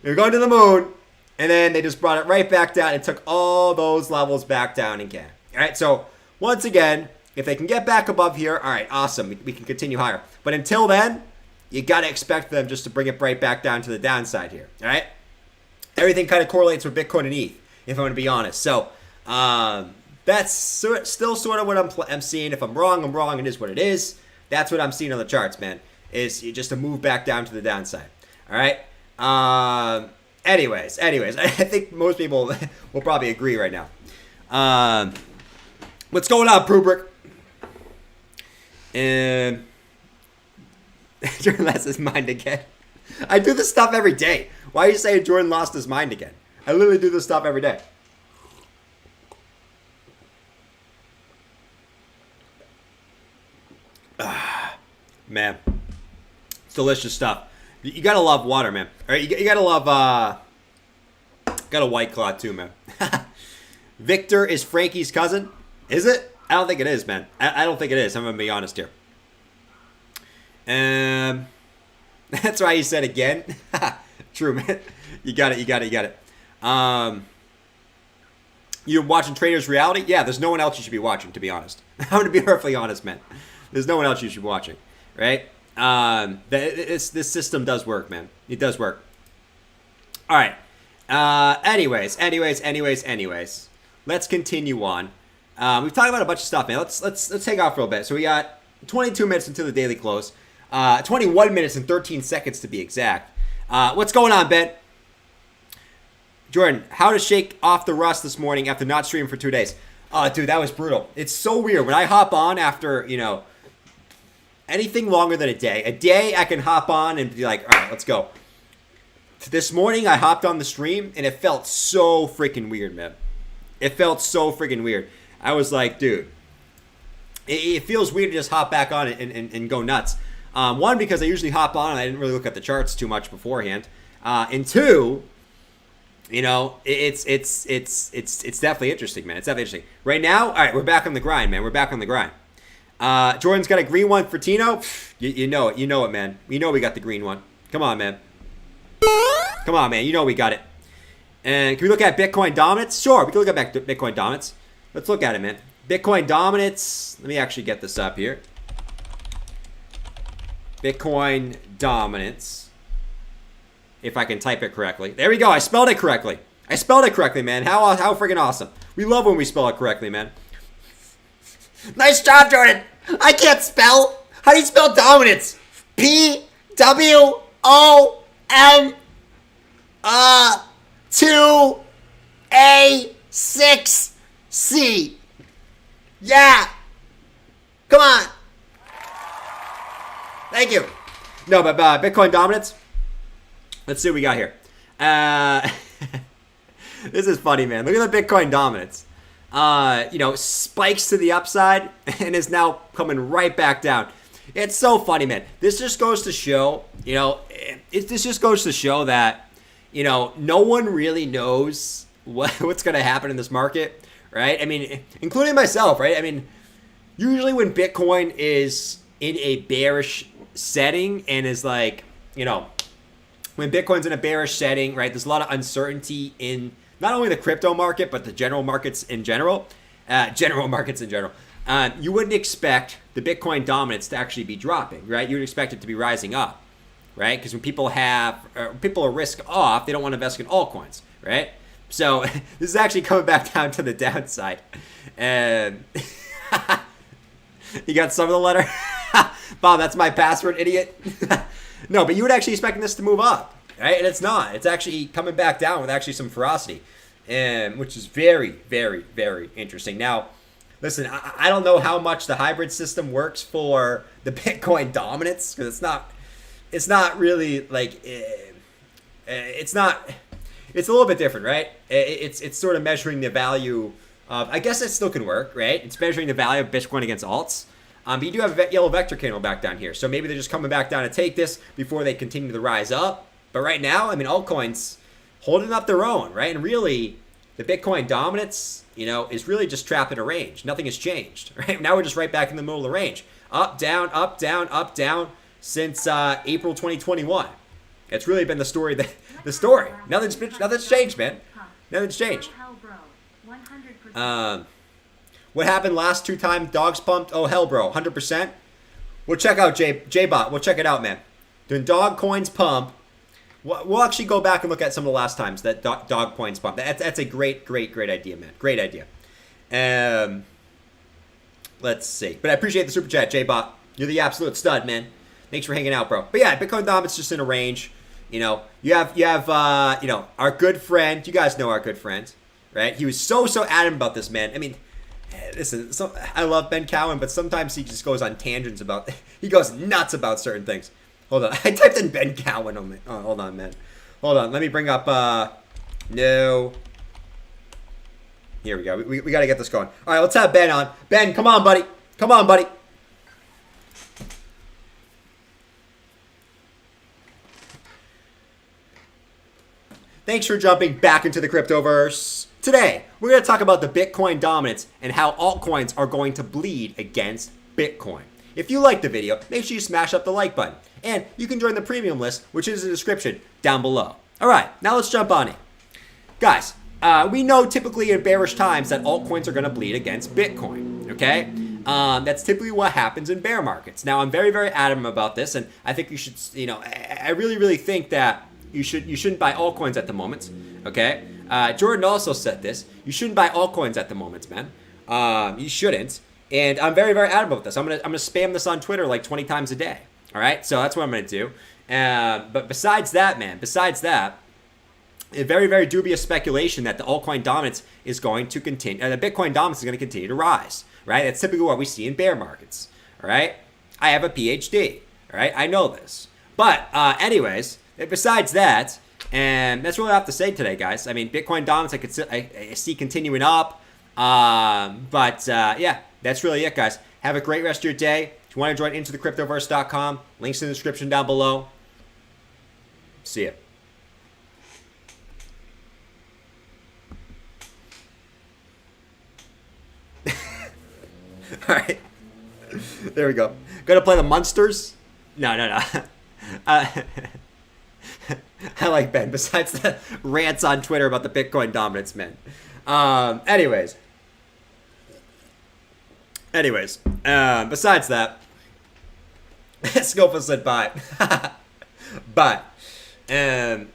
You're going to the moon, and then they just brought it right back down and took all those levels back down again. All right, so once again, if they can get back above here, all right, awesome. We can continue higher. But until then, you got to expect them just to bring it right back down to the downside here. All right, everything kind of correlates with Bitcoin and ETH, if I'm going to be honest. So that's still sort of what I'm seeing. If I'm wrong, I'm wrong. It is what it is. That's what I'm seeing on the charts, man, is just a move back down to the downside. All right. Anyways, I think most people will probably agree right now. What's going on, Prubrick? Jordan lost his mind again. I do this stuff every day. Why are you saying Jordan lost his mind again? I literally do this stuff every day. Man, it's delicious stuff. You gotta love water, man. All right, you gotta love, got a White Claw too, man. Victor is Frankie's cousin. Is it? I don't think it is, man. I don't think it is. I'm gonna be honest here. That's why you said again. True, man. You got it. You're watching Traders Reality? Yeah, there's no one else you should be watching, to be honest. I'm going to be perfectly honest, man. There's no one else you should be watching, right? This system does work, man. It does work. All right. Anyways. Let's continue on. We've talked about a bunch of stuff, man. Let's take off for a little bit. So we got 22 minutes until the daily close. 21 minutes and 13 seconds to be exact. What's going on, Ben? Jordan, how to shake off the rust this morning after not streaming for 2 days? Oh, dude, that was brutal. It's so weird. When I hop on after, anything longer than a day I can hop on and be like, all right, let's go. This morning, I hopped on the stream, and it felt so freaking weird, man. It felt so freaking weird. I was like, dude, it feels weird to just hop back on and go nuts. One, because I usually hop on and I didn't really look at the charts too much beforehand. And two, it's definitely interesting, man. It's definitely interesting. Right now, all right, we're back on the grind, man. We're back on the grind. Jordan's got a green one for Tino. You know it. You know it, man. You know we got the green one. Come on, man. Come on, man. You know we got it. And can we look at Bitcoin dominance? Sure, we can look at Bitcoin dominance. Let's look at it, man. Bitcoin dominance. Let me actually get this up here. Bitcoin dominance. If I can type it correctly. There we go. I spelled it correctly. I spelled it correctly, man. How freaking awesome. We love when we spell it correctly, man. Nice job, Jordan. I can't spell. How do you spell dominance? P-W-O-M-2-A-6-C. Yeah. Come on. Thank you. No, but Bitcoin dominance. Let's see what we got here. This is funny, man. Look at the Bitcoin dominance. Spikes to the upside and is now coming right back down. It's so funny, man. This just goes to show, this just goes to show that, no one really knows what's going to happen in this market, right? I mean, including myself, right? I mean, usually when Bitcoin is in a bearish setting and is like, when Bitcoin's in a bearish setting, right, there's a lot of uncertainty in not only the crypto market, but the general markets in general. You wouldn't expect the Bitcoin dominance to actually be dropping, right? You would expect it to be rising up, right? Because when people are risk off, they don't want to invest in altcoins, right? So this is actually coming back down to the downside. And you got some of the letter? Bob, that's my password, idiot. No, but you would actually expect this to move up, right? And it's not. It's actually coming back down with actually some ferocity, which is very, very, very interesting. Now, listen, I don't know how much the hybrid system works for the Bitcoin dominance, because it's not really like, it's a little bit different, right? It's sort of measuring the value of, I guess it still can work, right? It's measuring the value of Bitcoin against alts. But you do have a yellow vector candle back down here. So maybe they're just coming back down to take this before they continue to rise up. But right now, I mean, altcoins holding up their own, right? And really, the Bitcoin dominance, is really just trapped in a range. Nothing has changed, right? Now we're just right back in the middle of the range. Up, down, up, down, up, down since April 2021. It's really been the story. The story. Nothing's changed, man. Nothing's changed. What happened last 2 times dogs pumped? Oh, hell, bro. 100%. We'll check out J-Bot. We'll check it out, man. When dog coins pump, we'll actually go back and look at some of the last times that dog coins pump. That's a great, great, great idea, man. Great idea. Let's see. But I appreciate the super chat, J-Bot. You're the absolute stud, man. Thanks for hanging out, bro. But yeah, Bitcoin dominance just in a range. You have our good friend. You guys know our good friend, right? He was so adamant about this, man. I mean, listen, I love Ben Cowan, but sometimes he just goes on tangents he goes nuts about certain things. Hold on. I typed in Ben Cowan on hold on, man. Hold on. Let me bring up, no. Here we go. We got to get this going. All right, let's have Ben on. Ben, come on, buddy. Come on, buddy. Thanks for jumping back into the cryptoverse. Today, we're going to talk about the Bitcoin dominance and how altcoins are going to bleed against Bitcoin. If you liked the video, make sure you smash up the like button. And you can join the premium list, which is in the description down below. All right, now let's jump on in. Guys, we know typically in bearish times that altcoins are going to bleed against Bitcoin, okay? That's typically what happens in bear markets. Now, I'm very, very adamant about this, and I think you should, I really, really think that you shouldn't buy altcoins at the moment, okay? Jordan also said this. You shouldn't buy altcoins at the moment, man. You shouldn't. And I'm very, very adamant about this. I'm gonna spam this on Twitter like 20 times a day, all right? So that's what I'm going to do. But besides that, man, a very, very dubious speculation that the altcoin dominance is going to continue, the Bitcoin dominance is going to continue to rise, right? That's typically what we see in bear markets, all right? I have a PhD, all right? I know this. But anyways, besides that, and that's really all I have to say today, guys. I mean, Bitcoin dominance I see continuing up. Yeah, that's really it, guys. Have a great rest of your day. If you want to join intothecryptoverse.com, links in the description down below. See ya. All right. There we go. Gonna play the Munsters? No. I like Ben. Besides the rants on Twitter about the Bitcoin dominance, man. Anyways. Besides that, Scopa said bye. Bye. All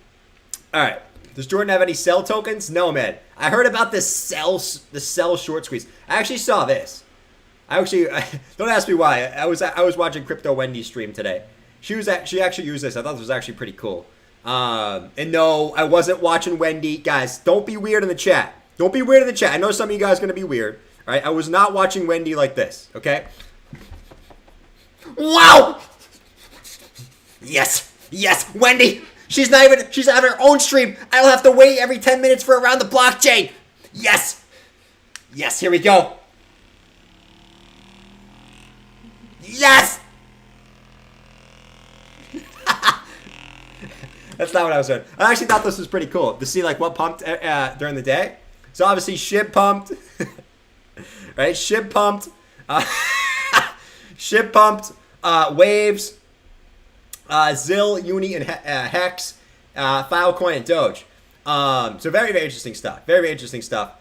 right. Does Jordan have any sell tokens? No, man. I heard about the sell short squeeze. I actually saw this. Don't ask me why. I was watching Crypto Wendy's stream today. She actually used this. I thought this was actually pretty cool. And no, I wasn't watching Wendy. Guys, don't be weird in the chat. Don't be weird in the chat. I know some of you guys are gonna be weird. All right, I was not watching Wendy like this. Okay. Wow. Yes, Wendy. She's on her own stream. I don't have to wait every 10 minutes for around the blockchain. Yes, here we go. Yes! That's not what I was doing. I actually thought this was pretty cool to see like what pumped during the day. So obviously SHIB pumped. Right? SHIB pumped. SHIB pumped. Waves. ZIL, Uni, and Hex. Filecoin, and Doge. So very, very interesting stuff. Very, very interesting stuff.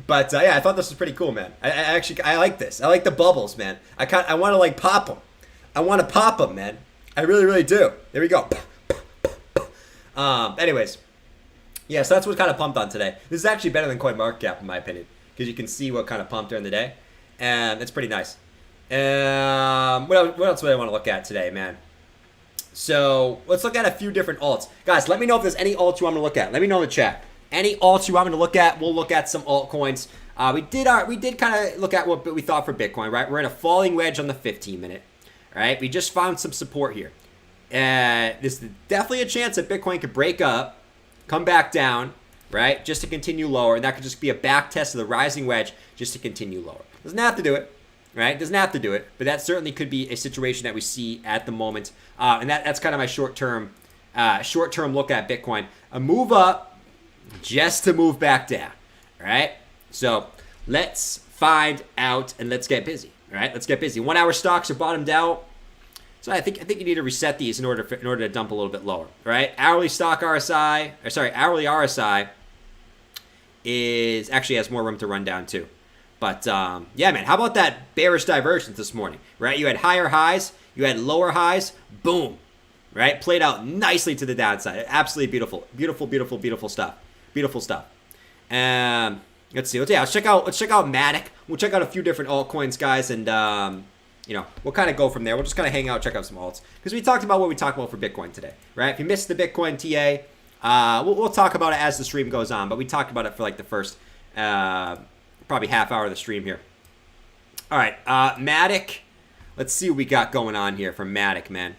But yeah, I thought this was pretty cool, man. I like this. I like the bubbles, man. I want to like pop them. I want to pop them, man. I really, really do. There we go. Anyways, yeah. So that's what kind of pumped on today. This is actually better than CoinMarketCap in my opinion, because you can see what kind of pumped during the day, and it's pretty nice. What else do I want to look at today, man? So let's look at a few different alts, guys. Let me know if there's any alts you want me to look at. Let me know in the chat. Any alts you want me to look at, we'll look at some altcoins. We did kind of look at what we thought for Bitcoin, right? We're in a falling wedge on the 15-minute, right? We just found some support here. There's definitely a chance that Bitcoin could break up, come back down, right? Just to continue lower, and that could just be a back test of the rising wedge just to continue lower. Doesn't have to do it, right? Doesn't have to do it, but that certainly could be a situation that we see at the moment. And that's kind of my short-term look at Bitcoin. A move up, just to move back down, all right? So let's find out and let's get busy, all right? Let's get busy. 1 hour stocks are bottomed out, so I think you need to reset these in order to dump a little bit lower, all right? Hourly RSI is actually has more room to run down too, but yeah, man. How about that bearish divergence this morning, right? You had higher highs, you had lower highs, boom, right? Played out nicely to the downside. Absolutely beautiful, beautiful, beautiful, beautiful stuff. Beautiful stuff. Let's see. Let's check out Matic. We'll check out a few different altcoins, guys, and we'll kind of go from there. We'll just kind of hang out, check out some alts, because we talked about what we talked about for Bitcoin today, right? If you missed the Bitcoin TA, we'll talk about it as the stream goes on, but we talked about it for like the first probably half hour of the stream here. All right, Matic. Let's see what we got going on here from Matic, man.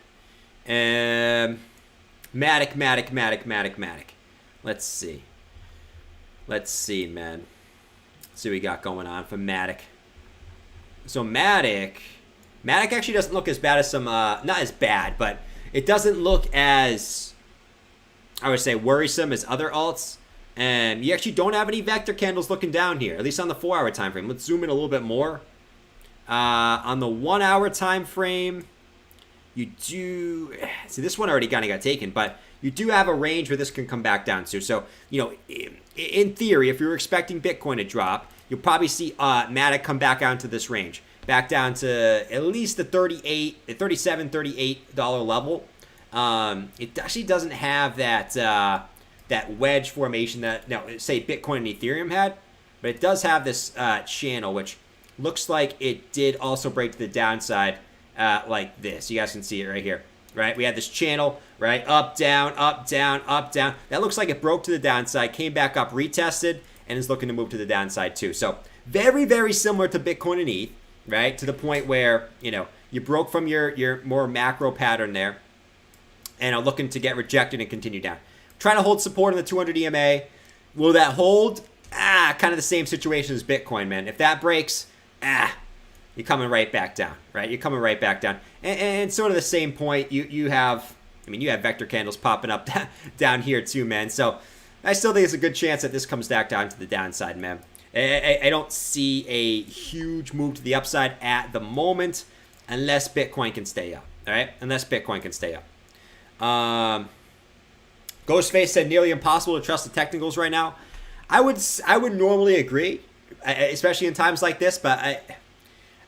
Matic. Let's see, man. Let's see what we got going on for Matic. So Matic actually doesn't look as bad as some, not as bad, but it doesn't look as, I would say, worrisome as other alts. And you actually don't have any vector candles looking down here, at least on the 4 hour time frame. Let's zoom in a little bit more. On the 1 hour time frame, you do see this one already kind of got taken, but you do have a range where this can come back down to. So, you know, in theory, if you're expecting Bitcoin to drop, you'll probably see Matic come back down to this range, back down to at least the $37, $38 level. It actually doesn't have that wedge formation that, now, say Bitcoin and Ethereum had, but it does have this channel, which looks like it did also break to the downside like this. You guys can see it right here, right? We had this channel, right? Up, down, up, down, up, down. That looks like it broke to the downside, came back up, retested, and is looking to move to the downside too. So very, very similar to Bitcoin and ETH, right? To the point where, you know, you broke from your more macro pattern there and are looking to get rejected and continue down. Trying to hold support in the 200 EMA. Will that hold? Kind of the same situation as Bitcoin, man. If that breaks, you're coming right back down, right? You're coming right back down. And sort of the same point, you have, I mean, you have vector candles popping up down here too, man. So I still think it's a good chance that this comes back down to the downside, man. I don't see a huge move to the upside at the moment unless Bitcoin can stay up, all right? Unless Bitcoin can stay up. Ghostface said nearly impossible to trust the technicals right now. I would normally agree, especially in times like this, but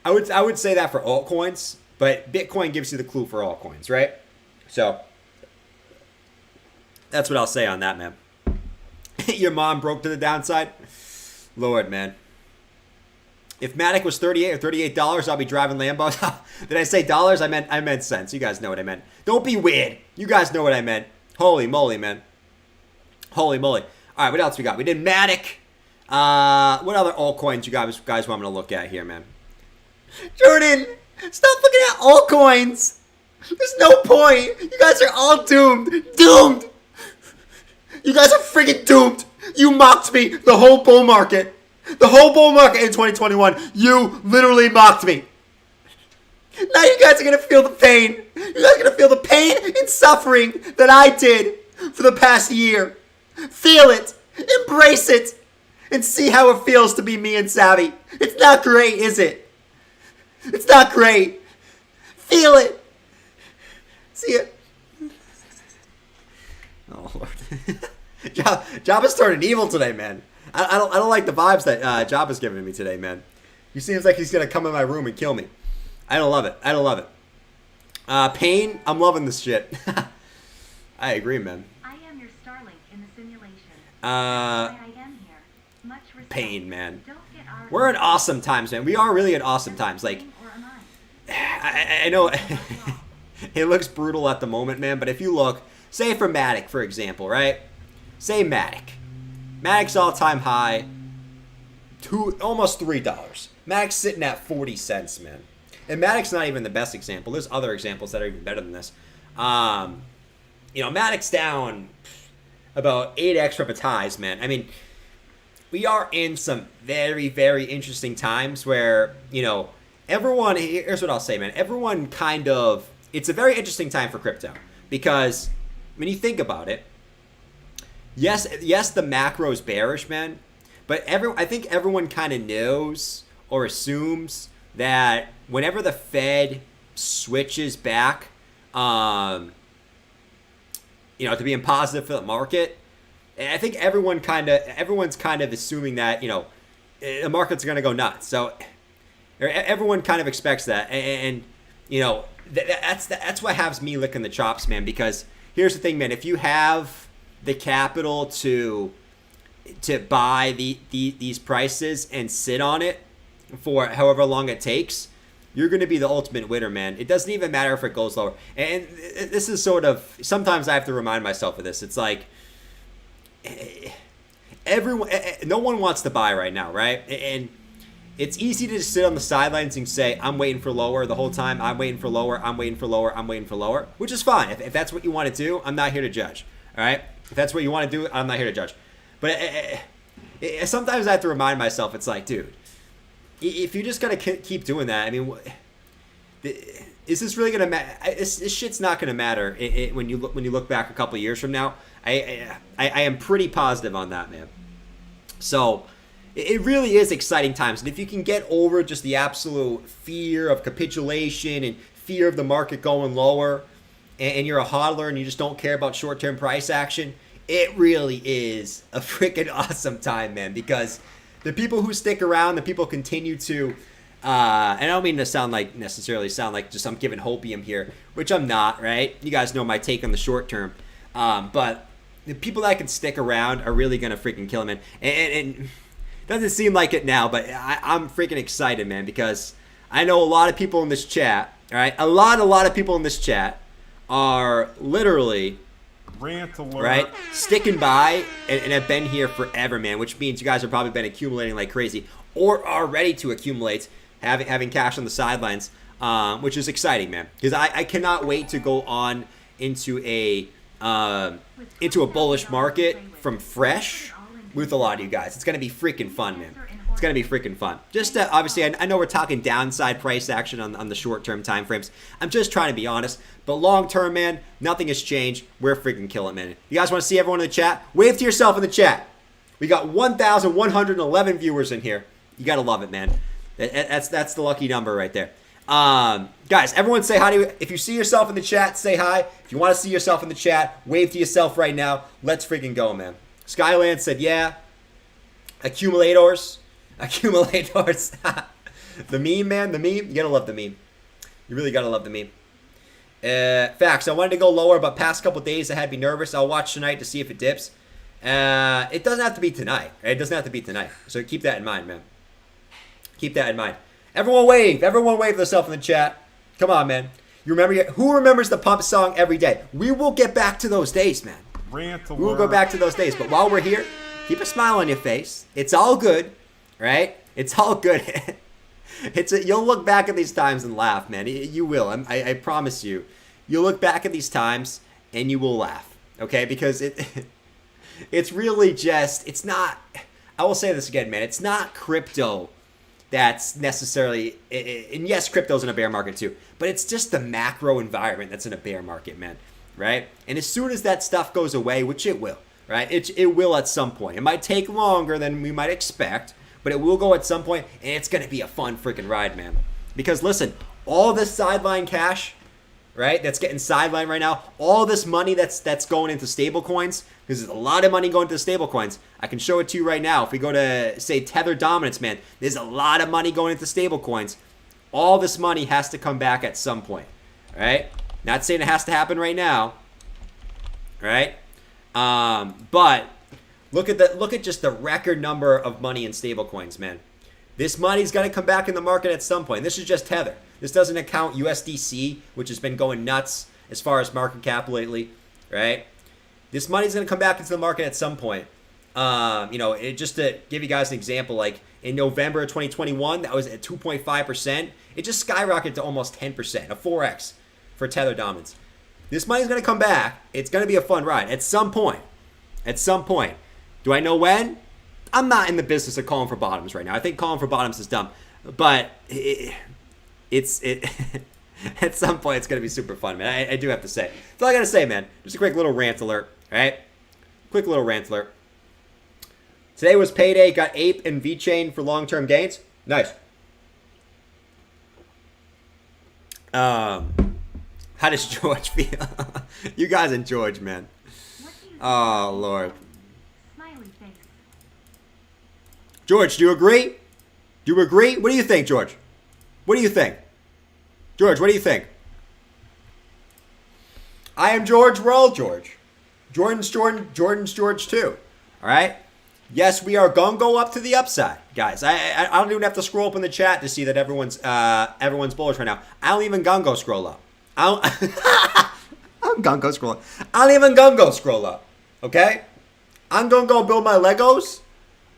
I would say that for altcoins, but Bitcoin gives you the clue for altcoins, right? So that's what I'll say on that, man. Your mom broke to the downside? Lord, man. If Matic was $38 or $38, I'll be driving Lambos. Did I say dollars? I meant cents. You guys know what I meant. Don't be weird. You guys know what I meant. Holy moly, man. Holy moly. All right, what else we got? We did Matic. What other altcoins you guys want me to look at here, man? Jordan, stop looking at altcoins. There's no point. You guys are all doomed. Doomed. You guys are freaking doomed. You mocked me the whole bull market. The whole bull market in 2021. You literally mocked me. Now you guys are going to feel the pain. You guys are going to feel the pain and suffering that I did for the past year. Feel it. Embrace it. And see how it feels to be me and Savvy. It's not great, is it? It's not great. Feel it. See it. Oh, Lord. Jabba's turning evil today, man. I don't like the vibes that Jabba's giving me today, man. He seems like he's going to come in my room and kill me. I don't love it. I don't love it. Pain, I'm loving this shit. I agree, man. I am your Starlink in the simulation. I am here. Much respect. Pain, man. Don't get our We're in awesome times, man. We are really in awesome times. Like, or am I? I know it looks brutal at the moment, man, but if you look, say for Matic, for example, right? Say Matic. Matic's all-time high, almost $3. Matic's sitting at 40 cents, man. And Matic's not even the best example. There's other examples that are even better than this. You know, Matic's down about 8x from its highs, man. I mean, we are in some very, very interesting times where, you know, everyone, here's what I'll say, man. Everyone kind of, it's a very interesting time for crypto because when you think about it, yes, the macro is bearish, man, but I think everyone kind of knows or assumes that whenever the Fed switches back, you know, to being positive for the market, I think everyone's kind of assuming that, you know, the market's going to go nuts. So everyone kind of expects that, and you know, that's what has me licking the chops, man. Because here's the thing, man: if you have the capital to buy these prices and sit on it for however long it takes, you're going to be the ultimate winner, man. It doesn't even matter if it goes lower. And this is sort of, sometimes I have to remind myself of this. It's like, no one wants to buy right now, right? And it's easy to just sit on the sidelines and say, I'm waiting for lower the whole time. I'm waiting for lower. I'm waiting for lower. I'm waiting for lower, which is fine. If that's what you want to do, I'm not here to judge. All right. If that's what you want to do, I'm not here to judge. But sometimes I have to remind myself, it's like, dude, if you're just going to keep doing that, I mean, is this really going to matter? This shit's not going to matter when you look back a couple of years from now. I am pretty positive on that, man. So it really is exciting times. And if you can get over just the absolute fear of capitulation and fear of the market going lower and you're a hodler and you just don't care about short-term price action, it really is a freaking awesome time, man, because the people who stick around, the people continue to, and I don't mean to necessarily sound like just I'm giving hopium here, which I'm not, right? You guys know my take on the short term. But the people that can stick around are really going to freaking kill him, man. And it doesn't seem like it now, but I'm freaking excited, man, because I know a lot of people in this chat, all right? A lot of people in this chat are literally, Rant alert. right, sticking by and have been here forever, man, which means you guys have probably been accumulating like crazy or are ready to accumulate, having cash on the sidelines, which is exciting, man, because I cannot wait to go on into a bullish market from fresh with a lot of you guys. It's going to be freaking fun, man. It's going to be freaking fun. Just obviously, I know we're talking downside price action on the short-term time frames. I'm just trying to be honest. But long-term, man, nothing has changed. We're freaking killing, man. You guys want to see everyone in the chat? Wave to yourself in the chat. We got 1,111 viewers in here. You got to love it, man. That's the lucky number right there. Guys, everyone say hi to you. If you see yourself in the chat, say hi. If you want to see yourself in the chat, wave to yourself right now. Let's freaking go, man. Skyland said, yeah. Accumulators. The meme, man. The meme. You gotta love the meme. You really gotta love the meme. Facts. I wanted to go lower, but past couple days I had to be nervous. I'll watch tonight to see if it dips. It doesn't have to be tonight. It doesn't have to be tonight. So keep that in mind, man. Keep that in mind. Everyone wave. Everyone wave themselves in the chat. Come on, man. You remember? Who remembers the pump song every day? We will get back to those days, man. Rant alert. We will go back to those days. But while we're here, keep a smile on your face. It's all good, right? It's all good. You'll look back at these times and laugh, man. You will. I promise you. You'll look back at these times and you will laugh, okay? Because it's really just, it's not, I will say this again, man. It's not crypto that's necessarily, and yes, crypto's in a bear market too, but it's just the macro environment that's in a bear market, man, right? And as soon as that stuff goes away, which it will, right? It will at some point. It might take longer than we might expect, but it will go at some point, and it's going to be a fun freaking ride, man. Because listen, all this sideline cash, right, that's getting sidelined right now, all this money that's going into stable coins, because there's a lot of money going to stable coins. I can show it to you right now. If we go to, say, Tether Dominance, man, there's a lot of money going into stable coins. All this money has to come back at some point, all right? Not saying it has to happen right now, all right? But look at just the record number of money in stable coins, man. This money's going to come back in the market at some point. This is just Tether. This doesn't account USDC, which has been going nuts as far as market cap lately, right? This money's going to come back into the market at some point. Just to give you guys an example, like in November of 2021, that was at 2.5%. It just skyrocketed to almost 10%, a 4x for Tether Dominance. This money's going to come back. It's going to be a fun ride at some point. At some point. Do I know when? I'm not in the business of calling for bottoms right now. I think calling for bottoms is dumb. But it's at some point it's going to be super fun, man. I do have to say. That's all I got to say, man. Just a quick little rant alert, all right? Quick little rant alert. Today was payday. Got Ape and VeChain for long-term gains. Nice. How does George feel? You guys and George, man. Oh, Lord. Smiley face. George, do you agree? Do you agree? What do you think, George? What do you think? George, what do you think? I am George. We're all George. Jordan's George too. All right? Yes, we are going to go up to the upside, guys. I don't even have to scroll up in the chat to see that everyone's bullish right now. I don't even go scroll up. I'm gungo scroll. I don't even gungo scroll up. Okay? I'm gonna go build my Legos.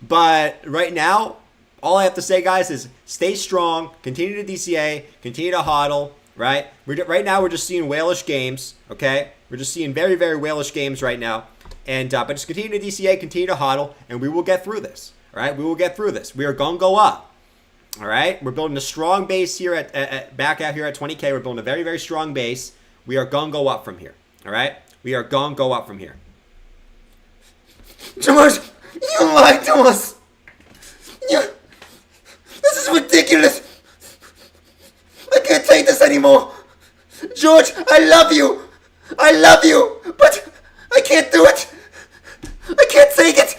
But right now, all I have to say, guys, is stay strong, continue to DCA, continue to hodl, right? Right now, we're just seeing whalish games, okay? We're just seeing very, very whalish games right now. And but just continue to DCA, continue to hodl, and we will get through this, all right? We will get through this. We are gonna go up. All right, we're building a strong base here back out here at 20K. We're building a very, very strong base. We are gonna go up from here. All right, we are gonna go up from here. George, you lied to us. This is ridiculous. I can't take this anymore. George, I love you. I love you, but I can't do it. I can't take it.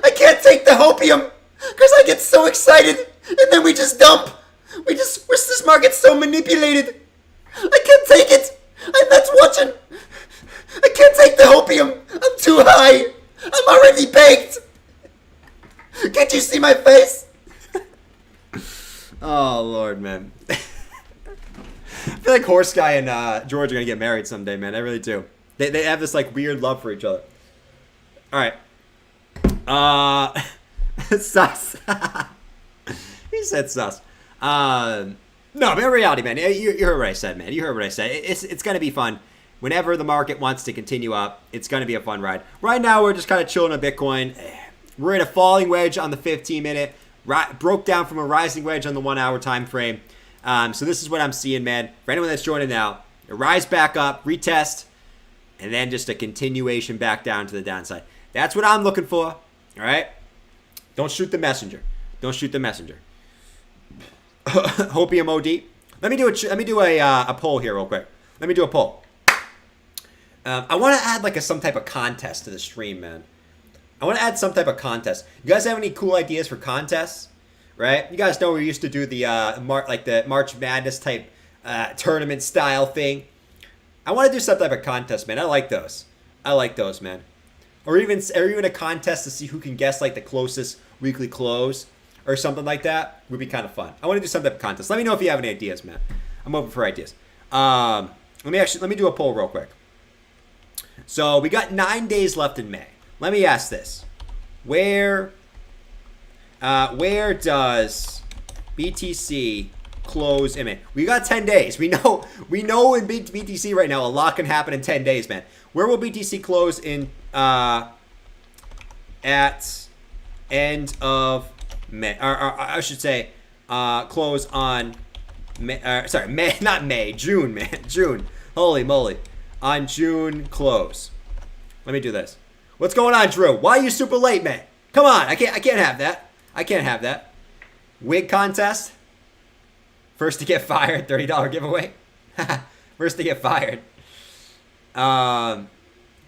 I can't take the hopium because I get so excited and then we just dump. This market's so manipulated. I can't take it. I'm not watching. I can't take the hopium. I'm too high. I'm already baked. Can't you see my face? Oh, Lord, man. I feel like Horse Guy and George are going to get married someday, man. I really do. They have this, like, weird love for each other. All right. Sus. He said sus. No, but in reality, man, you heard what I said, man. You heard what I said. It's going to be fun. Whenever the market wants to continue up, it's going to be a fun ride. Right now, we're just kind of chilling on Bitcoin. We're in a falling wedge on the 15-minute. Broke down from a rising wedge on the 1 hour time frame. So this is what I'm seeing, man. For anyone that's joining now, a rise back up, retest, and then just a continuation back down to the downside. That's what I'm looking for. All right? Don't shoot the messenger. Don't shoot the messenger. Hopium OD. Let me do a poll here real quick. Let me do a poll. I want to add like some type of contest to the stream, man. I want to add some type of contest. You guys have any cool ideas for contests? Right? You guys know we used to do the the March Madness type tournament style thing. I want to do some type of contest, man. I like those. I like those, man. Or even a contest to see who can guess like the closest weekly close or something like that would be kind of fun. I want to do some type of contest. Let me know if you have any ideas, man. I'm open for ideas. Let me do a poll real quick. So we got 9 days left in May. Let me ask this: Where does BTC close in May? We got 10 days. We know in BTC right now a lot can happen in 10 days, man. Where will BTC close in at end of May? Or I should say close on May. May, not May. June, man. June. Holy moly. On June close. Let me do this. What's going on, Drew? Why are you super late, man? Come on, I can't have that. I can't have that. Wig contest. First to get fired, $30 giveaway. First to get fired. Do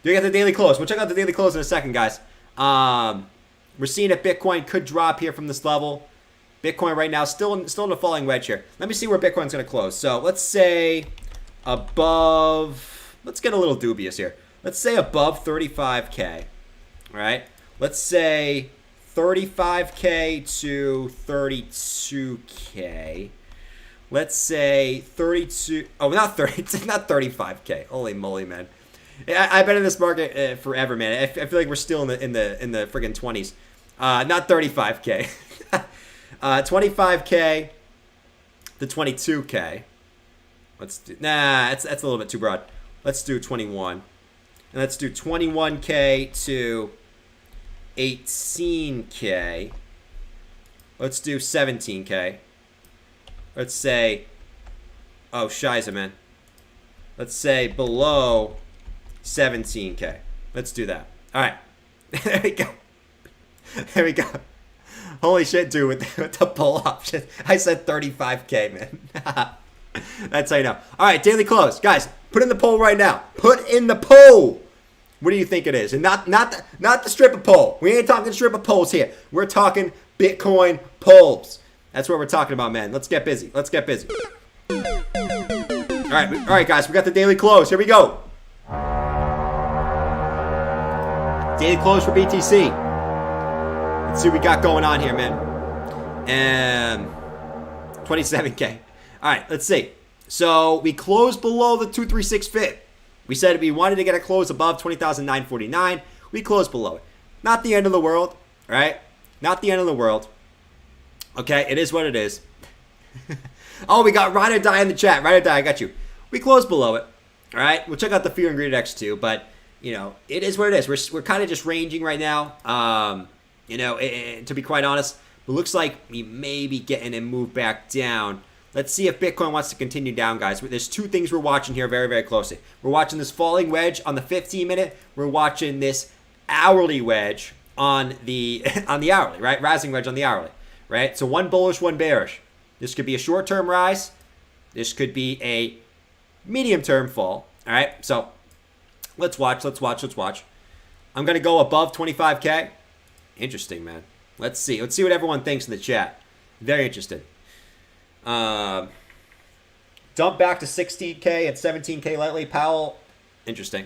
we get the daily close? We'll check out the daily close in a second, guys. We're seeing that Bitcoin could drop here from this level. Bitcoin right now still in a falling wedge here. Let me see where Bitcoin's going to close. So let's say above. Let's get a little dubious here. Let's say above 35K. All right. Let's say 35K to 32K. Let's say 32. Oh, not 30. It's not 35K. Holy moly, man! I've been in this market forever, man. I feel like we're still in the friggin' 20s. Not 35K. 25K to 22K. Let's do. Nah, that's a little bit too broad. Let's do 21. And let's do 21K to 18K. Let's do 17K. Let's say, oh, shiza, man. Let's say below 17K. Let's do that. All right. There we go. There we go. Holy shit, dude, with the pull option. I said 35K, man. That's how you know. All right, daily close. Guys, put in the poll right now. Put in the poll. What do you think it is? And not the stripper poll. We ain't talking stripper polls here. We're talking Bitcoin polls. That's what we're talking about, man. Let's get busy. Let's get busy. All right, guys. We got the daily close. Here we go. Daily close for BTC. Let's see what we got going on here, man. And 27K. All right, let's see. So we closed below the 236 fit. We said we wanted to get a close above 20,949. We closed below it. Not the end of the world, right? Not the end of the world. Okay, it is what it is. Oh, we got Ride or Die in the chat. Ride or Die, I got you. We closed below it. All right, we'll check out the Fear and Greed X too, but you know, it is what it is. We're kind of just ranging right now. You know, to be quite honest, it looks like we may be getting a move back down. Let's see if Bitcoin wants to continue down, guys. There's two things we're watching here very, very closely. We're watching this falling wedge on the 15-minute. We're watching this hourly wedge on the hourly, right? Rising wedge on the hourly, right? So one bullish, one bearish. This could be a short-term rise. This could be a medium term fall. All right, so let's watch. I'm going to go above 25K. Interesting, man. Let's see what everyone thinks in the chat. Very interested. Dump back to 16K and 17K lately. Powell, interesting.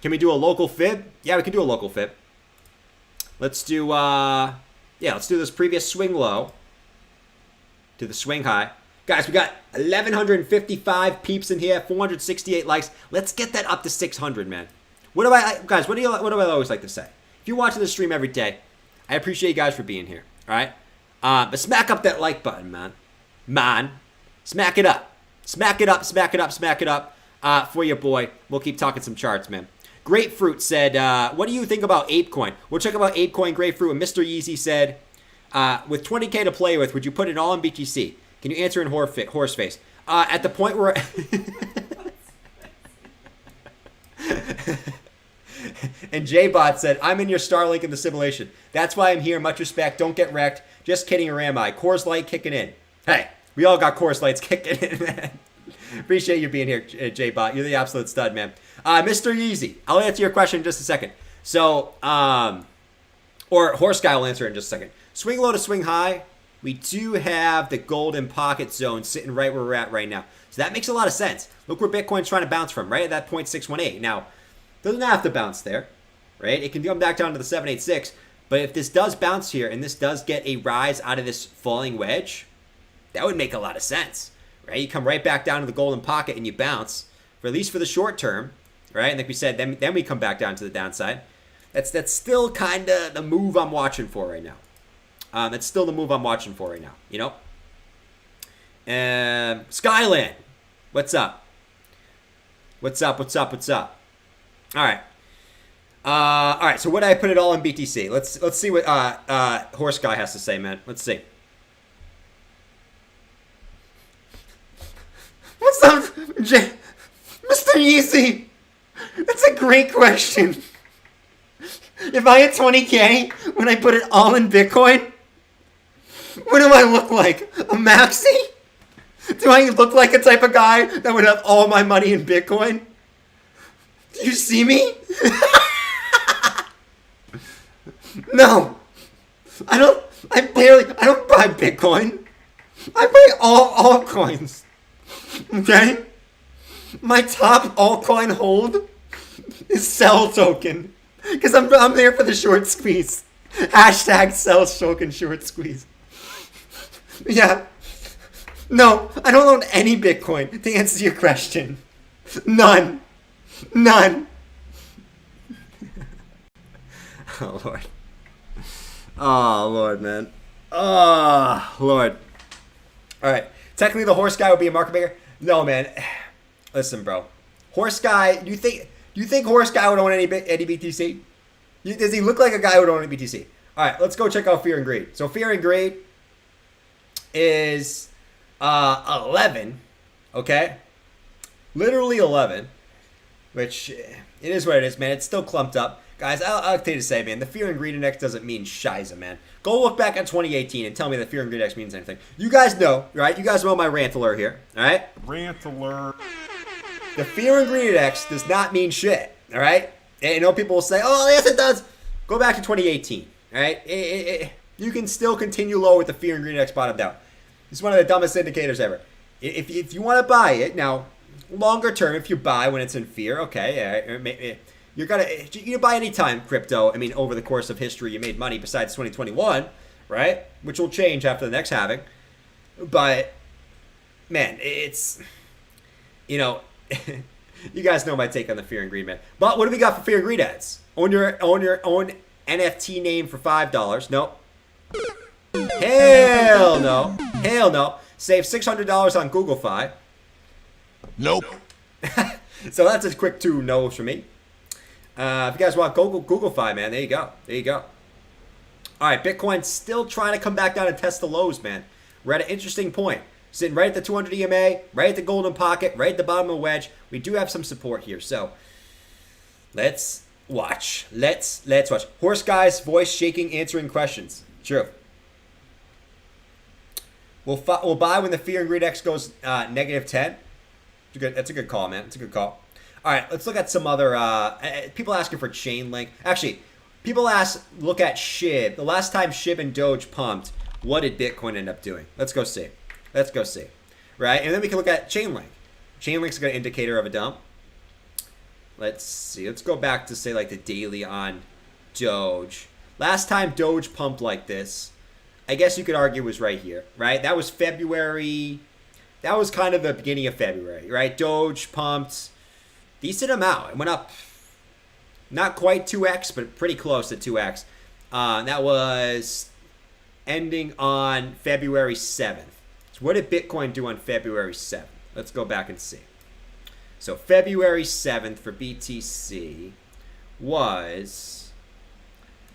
Can we do a local fib? Yeah, we can do a local fib. Let's do, let's do this previous swing low to the swing high. Guys, we got 1,155 peeps in here, 468 likes. Let's get that up to 600, man. What do I always like to say? If you're watching this stream every day, I appreciate you guys for being here, all right? But smack up that like button, man. Smack it up. Smack it up for your boy. We'll keep talking some charts, man. Grapefruit said, what do you think about ApeCoin? We'll check about ApeCoin, Grapefruit. And Mr. Yeezy said, with 20K to play with, would you put it all in BTC? Can you answer in horse face? At the point where... And J-Bot said, I'm in your Starlink in the simulation. That's why I'm here. Much respect. Don't get wrecked. Just kidding, or am I? Coors Light kicking in. Hey, we all got Coors Lights kicking in, man. Appreciate you being here, J-Bot. You're the absolute stud, man. Mr. Yeezy, I'll answer your question in just a second. So, or Horse Guy will answer it in just a second. Swing low to swing high. We do have the golden pocket zone sitting right where we're at right now. So that makes a lot of sense. Look where Bitcoin's trying to bounce from, right at that 0.618. Now, doesn't have to bounce there, right? It can come back down to the 786. But if this does bounce here and this does get a rise out of this falling wedge, that would make a lot of sense, right? You come right back down to the golden pocket and you bounce, for at least for the short term, right? And like we said, then we come back down to the downside. That's still kind of the move I'm watching for right now. That's still the move I'm watching for right now, you know? Skyland, what's up? What's up? All right, so what did I put it all in BTC? Let's see what Horse Guy has to say, man. Let's see. What's up, Mr. Yeezy? That's a great question. If I had 20K when I put it all in Bitcoin, what do I look like? A maxi? Do I look like a type of guy that would have all my money in Bitcoin? Do you see me? No. I don't buy Bitcoin. I buy all altcoins. Okay? My top altcoin hold is Sell Token. Because I'm there for the short squeeze. Hashtag Sell Token short squeeze. Yeah. No, I don't own any Bitcoin, to answer your question. None. Oh, Lord. Oh, Lord, man. Oh, Lord. All right. Technically, the Horse Guy would be a market maker. No, man. Listen, bro. Horse Guy, do you think Horse Guy would own any BTC? Does he look like a guy who would own any BTC? All right, let's go check out Fear and Greed. So Fear and Greed is 11, okay? Literally 11, which it is what it is, man. It's still clumped up. Guys, I'll tell you to say, man, the Fear and Greed Index doesn't mean shiza, man. Go look back at 2018 and tell me the Fear and Greed Index means anything. You guys know, right? You guys know my rant alert here, all right? Rant alert. The Fear and Greed Index does not mean shit, all right? And I know people will say, oh, yes, it does. Go back to 2018, all right? You can still continue low with the Fear and Greed Index bottomed out. It's one of the dumbest indicators ever. If you want to buy it, now, longer term, if you buy when it's in fear, okay, you can buy any time crypto. I mean, over the course of history, you made money besides 2021, right? Which will change after the next halving. But, man, it's, you guys know my take on the Fear and Greed, man. But what do we got for Fear and Greed ads? Own your own NFT name for $5. Nope. Hell no. Save $600 on GoogleFi. Nope. So that's a quick 2 no's for me. If you guys want GoogleFi, man, there you go. All right, Bitcoin's still trying to come back down and test the lows, man. We're at an interesting point. Sitting right at the 200 EMA, right at the golden pocket, right at the bottom of the wedge. We do have some support here, so let's watch. Let's watch. Horse Guy's voice shaking, answering questions. True. We'll buy when the Fear and Greed X goes -10. That's a good call, man. It's a good call. All right, let's look at some other people asking for Chainlink. Actually, people look at SHIB. The last time SHIB and Doge pumped, what did Bitcoin end up doing? Let's go see. Right, and then we can look at Chainlink. Chainlink's a good indicator of a dump. Let's see. Let's go back to say like the daily on Doge. Last time Doge pumped like this, I guess you could argue was right here, right? That was February. That was kind of the beginning of February, right? Doge pumped decent amount. It went up not quite 2x, but pretty close to 2x. That was ending on February 7th. So what did Bitcoin do on February 7th? Let's go back and see. So February 7th for BTC was,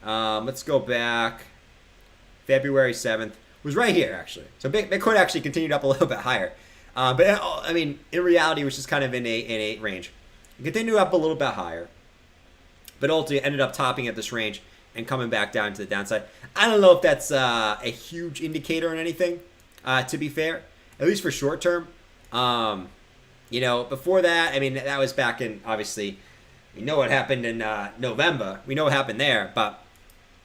let's go back. February 7th was right here, actually. So Bitcoin actually continued up a little bit higher. But I mean, in reality, it was just kind of in a range. It continued up a little bit higher, but ultimately ended up topping at this range and coming back down to the downside. I don't know if that's a huge indicator or anything, to be fair, at least for short term. You know, before that, I mean, that was back in, obviously, we know what happened in November. We know what happened there, but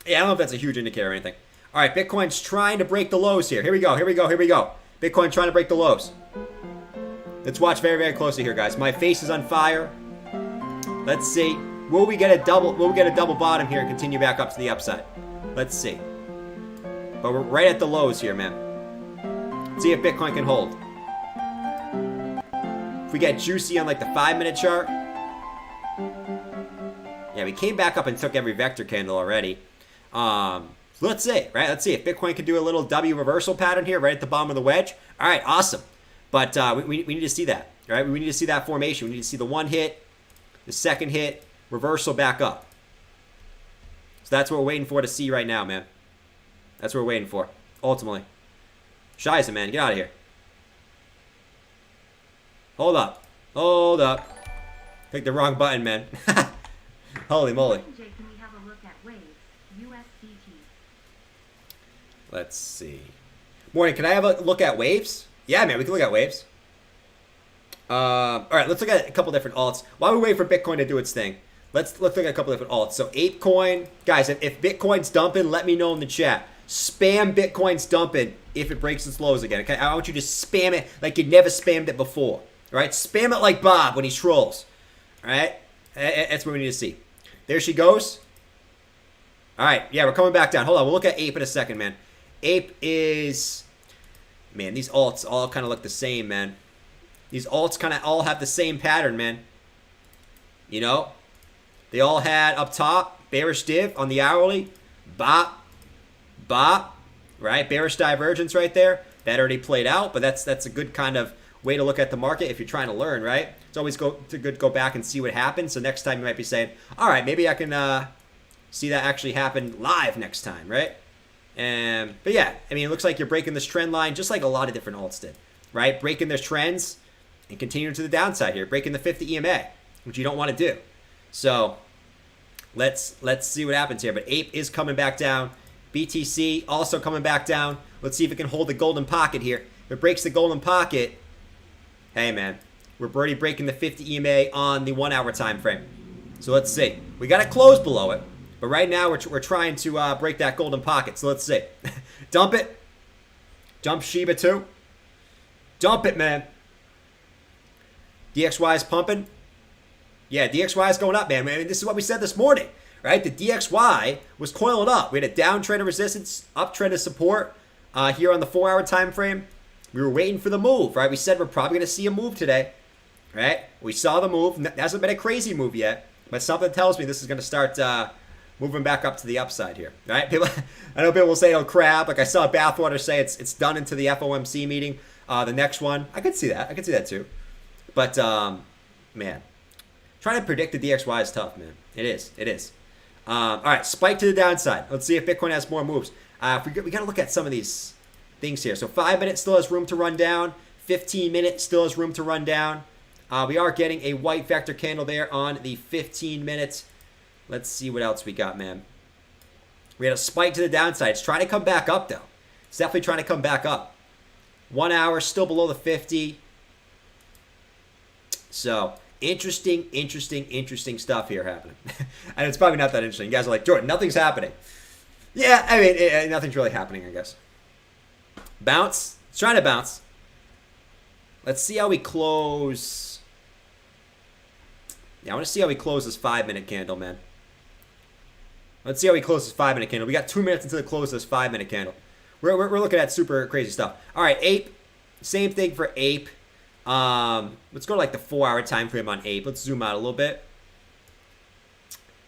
yeah, I don't know if that's a huge indicator or anything. All right, Bitcoin's trying to break the lows here. Here we go. Bitcoin trying to break the lows. Let's watch very, very closely here, guys. My face is on fire. Let's see. Will we get a double bottom here and continue back up to the upside? Let's see. But we're right at the lows here, man. Let's see if Bitcoin can hold. If we get juicy on like the 5-minute chart. Yeah, we came back up and took every vector candle already. Let's see, right? Let's see if Bitcoin can do a little W reversal pattern here right at the bottom of the wedge. All right, awesome. But we need to see that, right? We need to see that formation. We need to see the one hit, the second hit, reversal back up. So that's what we're waiting for to see right now, man. That's what we're waiting for, ultimately. Shiza, man, get out of here. Hold up. Clicked the wrong button, man. Holy moly. Can we have a look at waves? USDT. Let's see. Morning, can I have a look at waves? Yeah, man, we can look at waves. All right, let's look at a couple different alts. While we wait for Bitcoin to do its thing, let's look at a couple different alts. So ApeCoin, guys, if Bitcoin's dumping, let me know in the chat. Spam Bitcoin's dumping if it breaks its lows again. Okay, I want you to spam it like you never spammed it before. All right, spam it like Bob when he trolls. All right, that's what we need to see. There she goes. All right, yeah, we're coming back down. Hold on, we'll look at Ape in a second, man. Ape is, man, these alts all kind of look the same, man. These alts kind of all have the same pattern, man. You know, they all had up top bearish div on the hourly, bop, right? Bearish divergence right there. That already played out, but that's a good kind of way to look at the market if you're trying to learn, right? It's always good to go back and see what happens. So next time you might be saying, all right, maybe I can see that actually happen live next time, right? But yeah, I mean, it looks like you're breaking this trend line just like a lot of different alts did, right? Breaking their trends and continuing to the downside here, breaking the 50 EMA, which you don't want to do. So let's see what happens here. But Ape is coming back down. BTC also coming back down. Let's see if it can hold the golden pocket here. If it breaks the golden pocket, hey man, we're already breaking the 50 EMA on the 1 hour time frame. So let's see. We got to close below it. But right now, we're trying to break that golden pocket. So let's see. Dump it. Dump Shiba too. Dump it, man. DXY is pumping. Yeah, DXY is going up, man. I mean, this is what we said this morning, right? The DXY was coiling up. We had a downtrend of resistance, uptrend of support here on the 4 hour time frame. We were waiting for the move, right? We said we're probably going to see a move today, right? We saw the move. It hasn't been a crazy move yet, but something tells me this is going to start moving back up to the upside here, right? People, I know people will say, oh, crap. Like I saw Bathwater say it's done into the FOMC meeting. The next one, I could see that. I could see that too. But, man, trying to predict the DXY is tough, man. It is. All right, spike to the downside. Let's see if Bitcoin has more moves. We got to look at some of these things here. So 5 minutes still has room to run down. 15 minutes still has room to run down. We are getting a white vector candle there on the 15 minutes. Let's see what else we got, man. We had a spike to the downside. It's trying to come back up, though. It's definitely trying to come back up. 1 hour, still below the 50. So interesting stuff here happening. And it's probably not that interesting. You guys are like, Jordan, nothing's happening. Yeah, I mean, nothing's really happening, I guess. Bounce. It's trying to bounce. Let's see how we close. Yeah, I want to see how we close this 5-minute candle, man. Let's see how we close this 5-minute candle. We got 2 minutes until the close of this 5-minute candle. We're looking at super crazy stuff. All right, Ape. Same thing for Ape. Let's go to like the 4-hour time frame on Ape. Let's zoom out a little bit.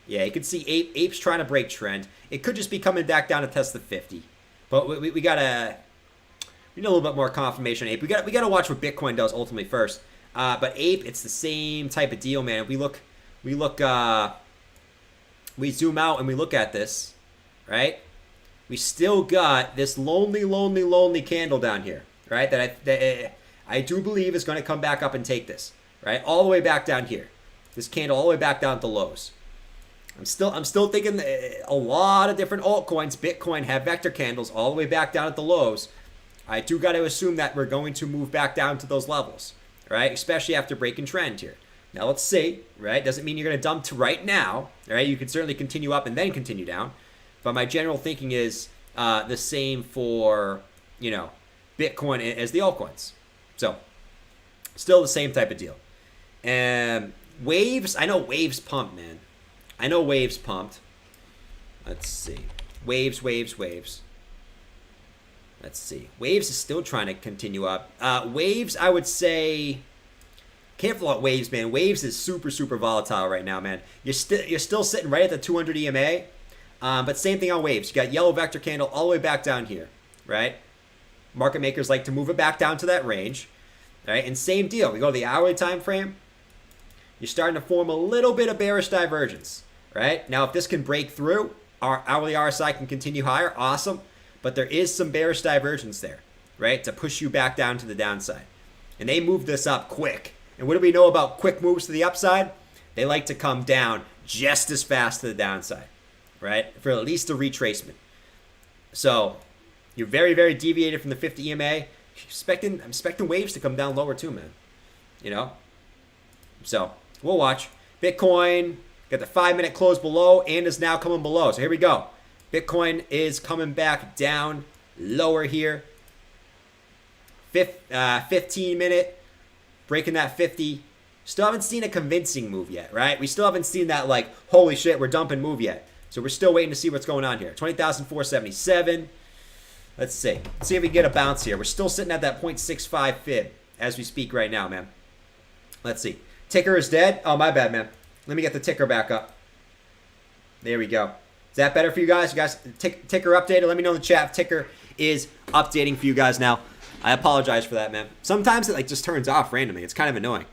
Yeah, you can see Ape's trying to break trend. It could just be coming back down to test the 50. But we gotta, we need a little bit more confirmation on Ape. We gotta watch what Bitcoin does ultimately first. But Ape, it's the same type of deal, man. We zoom out and we look at this, right? We still got this lonely candle down here, right? That I do believe is going to come back up and take this, right? All the way back down here. This candle all the way back down to lows. I'm still thinking a lot of different altcoins, Bitcoin, have vector candles all the way back down at the lows. I do got to assume that we're going to move back down to those levels, right? Especially after breaking trend here. Now let's see, right? Doesn't mean you're going to dump to right now, right? You can certainly continue up and then continue down. But my general thinking is the same for, Bitcoin as the altcoins. So, still the same type of deal. And waves, I know waves pumped, man. I know waves pumped. Let's see. Waves. Let's see. Waves is still trying to continue up. Waves, I would say, careful at waves, man. Waves is super volatile right now, man. You're still sitting right at the 200 EMA. But same thing on waves. You got yellow vector candle all the way back down here, right? Market makers like to move it back down to that range, right? And same deal. We go to the hourly time frame. You're starting to form a little bit of bearish divergence, right? Now, if this can break through, our hourly RSI can continue higher. Awesome. But there is some bearish divergence there, right? To push you back down to the downside. And they move this up quick. And what do we know about quick moves to the upside? They like to come down just as fast to the downside, right? For at least a retracement. So you're very deviated from the 50 EMA. I'm expecting waves to come down lower too, man. So we'll watch. Bitcoin got the 5-minute close below and is now coming below. So here we go. Bitcoin is coming back down lower here. 15-minute. Breaking that 50. Still haven't seen a convincing move yet, right? We still haven't seen that, like, holy shit, we're dumping move yet. So we're still waiting to see what's going on here. 20,477. Let's see. Let's see if we can get a bounce here. We're still sitting at that 0.65 fib as we speak right now, man. Let's see. Ticker is dead. Oh, my bad, man. Let me get the ticker back up. There we go. Is that better for you guys? You guys, ticker updated? Let me know in the chat if ticker is updating for you guys now. I apologize for that, man. Sometimes it just turns off randomly. It's kind of annoying.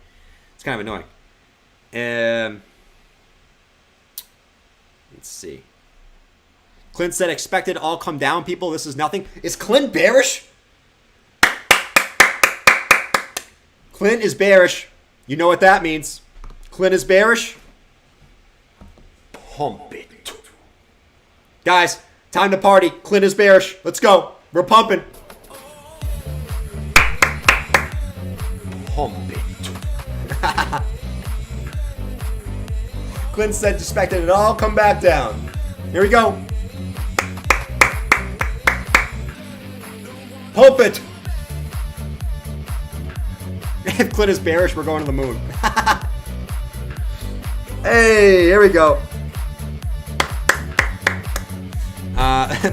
Let's see. Clint said expected all come down, people. This is nothing. Is Clint bearish? Clint is bearish. You know what that means. Clint is bearish. Pump it. Guys, time to party. Clint is bearish. Let's go. We're pumping. Pump it. Clint said expected it all come back down. Here we go. Pump it. If Clint is bearish, we're going to the moon. Hey, here we go.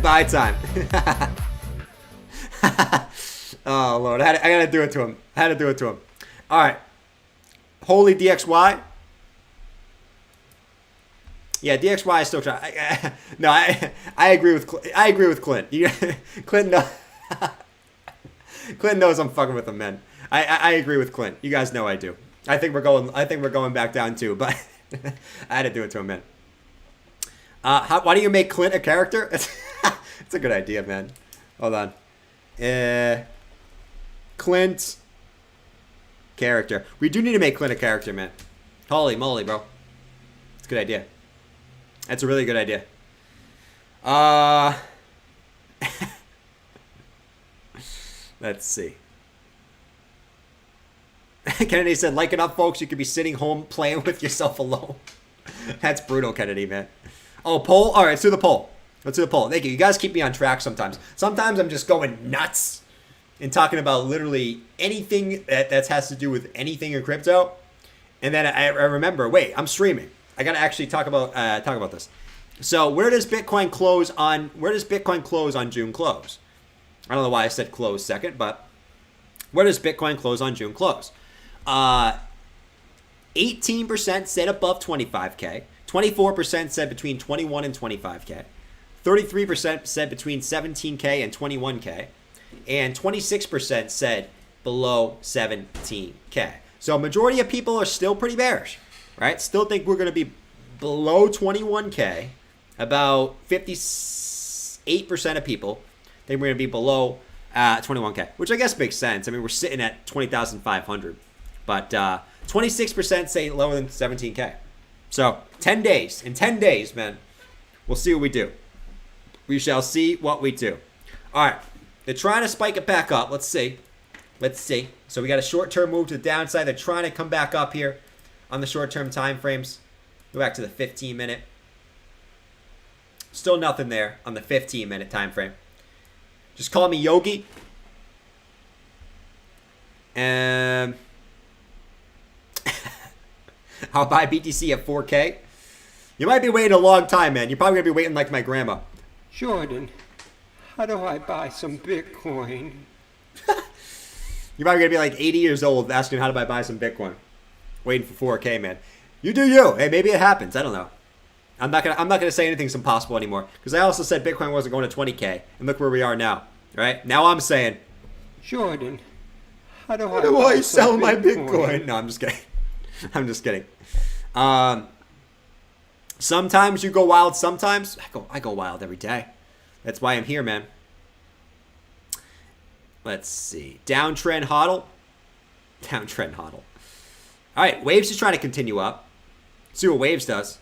Buy time. Oh, Lord. I got to do it to him. All right. Holy DXY. Yeah, DXY is still trying. No, I agree with Clint. Clint knows. Clint knows I'm fucking with him, man. I agree with Clint. You guys know I do. I think we're going back down too, but I had to do it to him, man. Why do you make Clint a character? It's a good idea, man. Hold on. Clint character. We do need to make Clint a character, man. Holy moly, bro. It's a good idea. That's a really good idea. Let's see. Kennedy said, like enough folks, you could be sitting home playing with yourself alone. That's brutal, Kennedy, man. Oh, poll? All right, let's do the poll. Let's do the poll. Thank you. You guys keep me on track sometimes. Sometimes I'm just going nuts and talking about literally anything that has to do with anything in crypto. And then I remember, wait, I'm streaming. I got to actually talk about this. So where does Bitcoin close on June close? I don't know why I said close second, but where does Bitcoin close on June close? 18% said above 25K. 24% said between 21 and 25K. 33% said between 17K and 21K. And 26% said below 17K. So a majority of people are still pretty bearish, right? Still think we're going to be below 21K. About 58% of people think we're going to be below 21K, which I guess makes sense. I mean, we're sitting at 20,500, but 26% say lower than 17K. So 10 days. In 10 days, man, we'll see what we do. We shall see what we do. All right. They're trying to spike it back up. Let's see. Let's see. So we got a short-term move to the downside. They're trying to come back up here on the short-term time frames. Go back to the 15-minute. Still nothing there on the 15-minute time frame. Just call me Yogi. And I'll buy BTC at 4K. You might be waiting a long time, man. You're probably going to be waiting like my grandma. Jordan, how do I buy some Bitcoin? You're probably going to be like 80 years old asking how do I buy some Bitcoin. Waiting for 4K, man. You do you. Hey, maybe it happens. I don't know. I'm not gonna say anything's impossible anymore. Because I also said Bitcoin wasn't going to 20K. And look where we are now. Right? Now I'm saying, Jordan, how do I sell my Bitcoin? No, I'm just kidding. I'm just kidding. Sometimes you go wild. Sometimes I go wild every day. That's why I'm here, man. Let's see. Downtrend hodl. Downtrend hodl. All right, Waves is trying to continue up. See what Waves does.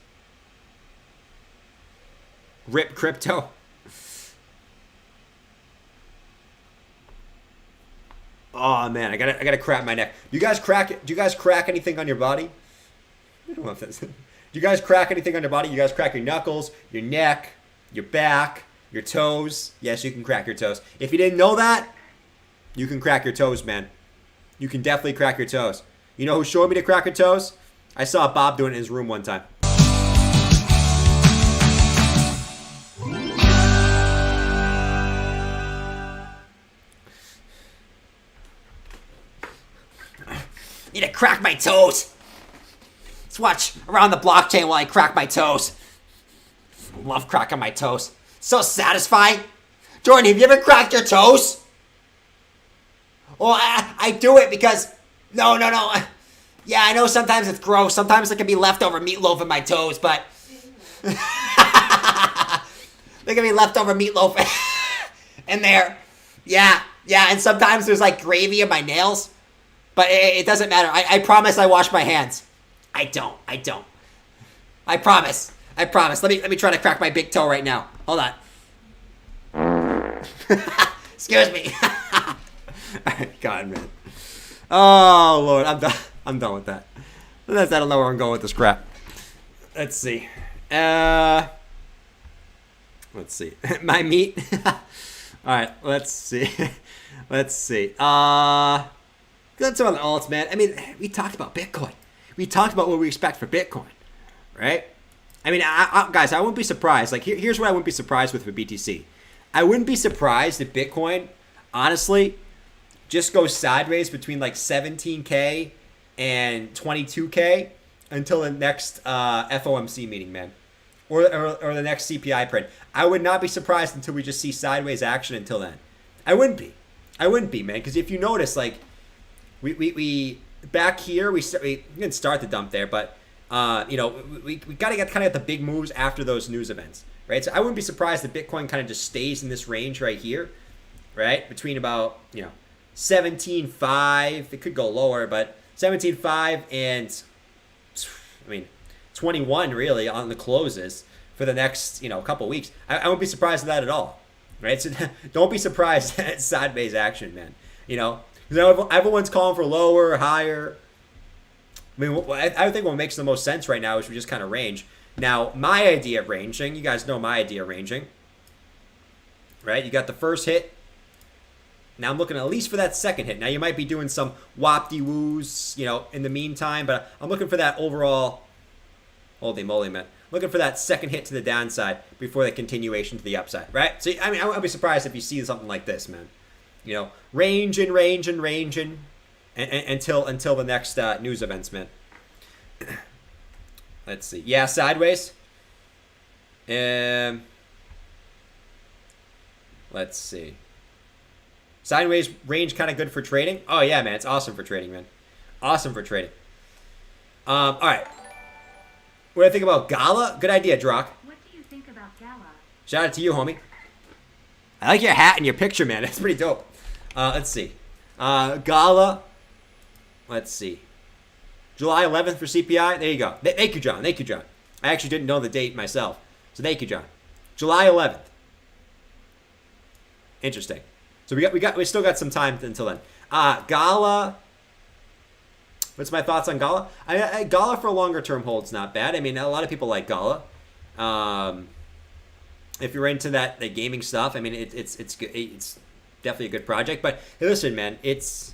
Rip crypto. Oh man, I gotta crack my neck. Do you guys crack anything on your body? I don't know if that's. Do you guys crack anything on your body? You guys crack your knuckles, your neck, your back, your toes. Yes, you can crack your toes. If you didn't know that, you can crack your toes, man. You can definitely crack your toes. You know who showed me to crack your toes? I saw Bob doing it in his room one time. Need to crack my toes. Let's watch Around the Blockchain while I crack my toes. Love cracking my toes. So satisfying. Jordan, have you ever cracked your toes? Well, I do it because... No. Yeah, I know sometimes it's gross. Sometimes there can be leftover meatloaf in my toes, but... there can be leftover meatloaf in there. Yeah, and sometimes there's like gravy in my nails. But it doesn't matter. I promise I wash my hands. I don't. I promise. Let me try to crack my big toe right now. Hold on. Excuse me. God, man. Oh, Lord. I'm done with that. I don't know where I'm going with this crap. Let's see. Let's see. My meat. All right. Let's see. Let's talk about alts, man. I mean, we talked about Bitcoin. We talked about what we expect for Bitcoin, right? I mean, guys, I wouldn't be surprised. Like, here's what I wouldn't be surprised with BTC. I wouldn't be surprised if Bitcoin, honestly, just goes sideways between like 17K and 22K until the next FOMC meeting, man, or the next CPI print. I would not be surprised until we just see sideways action until then. I wouldn't be, man, because if you notice, like, we back here, we didn't start the dump there, but we got to get kind of the big moves after those news events, right? So I wouldn't be surprised if Bitcoin kind of just stays in this range right here, right? Between about 17.5, it could go lower, but 17.5 and 21 really on the closes for the next couple weeks. I won't be surprised at that at all, right? So don't be surprised at sideways action, man. Everyone's calling for lower, higher, I mean, I think what makes the most sense right now is we just kind of range. Now, my idea of ranging, you guys know my idea of ranging, right? You got the first hit. Now I'm looking at least for that second hit. Now you might be doing some wop-de-woos, you know, in the meantime, but I'm looking for that overall, holy moly, man. Looking for that second hit to the downside before the continuation to the upside, right? So, I mean, I'll be surprised if you see something like this, man. You know, ranging until the next news events, man. Let's see. Yeah, sideways. Let's see. Sideways range kind of good for trading. Oh yeah, man, it's awesome for trading, man. Awesome for trading. All right. What do I think about Gala? Good idea, Drock. What do you think about Gala? Shout out to you, homie. I like your hat and your picture, man. That's pretty dope. Let's see. Gala. Let's see. July 11th for CPI. There you go. Thank you, John. Thank you, John. I actually didn't know the date myself. So thank you, John. July 11th. Interesting. So we still got some time until then. Gala. What's my thoughts on Gala? Gala for a longer term hold's not bad. I mean, a lot of people like Gala. If you're into the gaming stuff, I mean, it's good. It's definitely a good project. But hey, listen, man, it's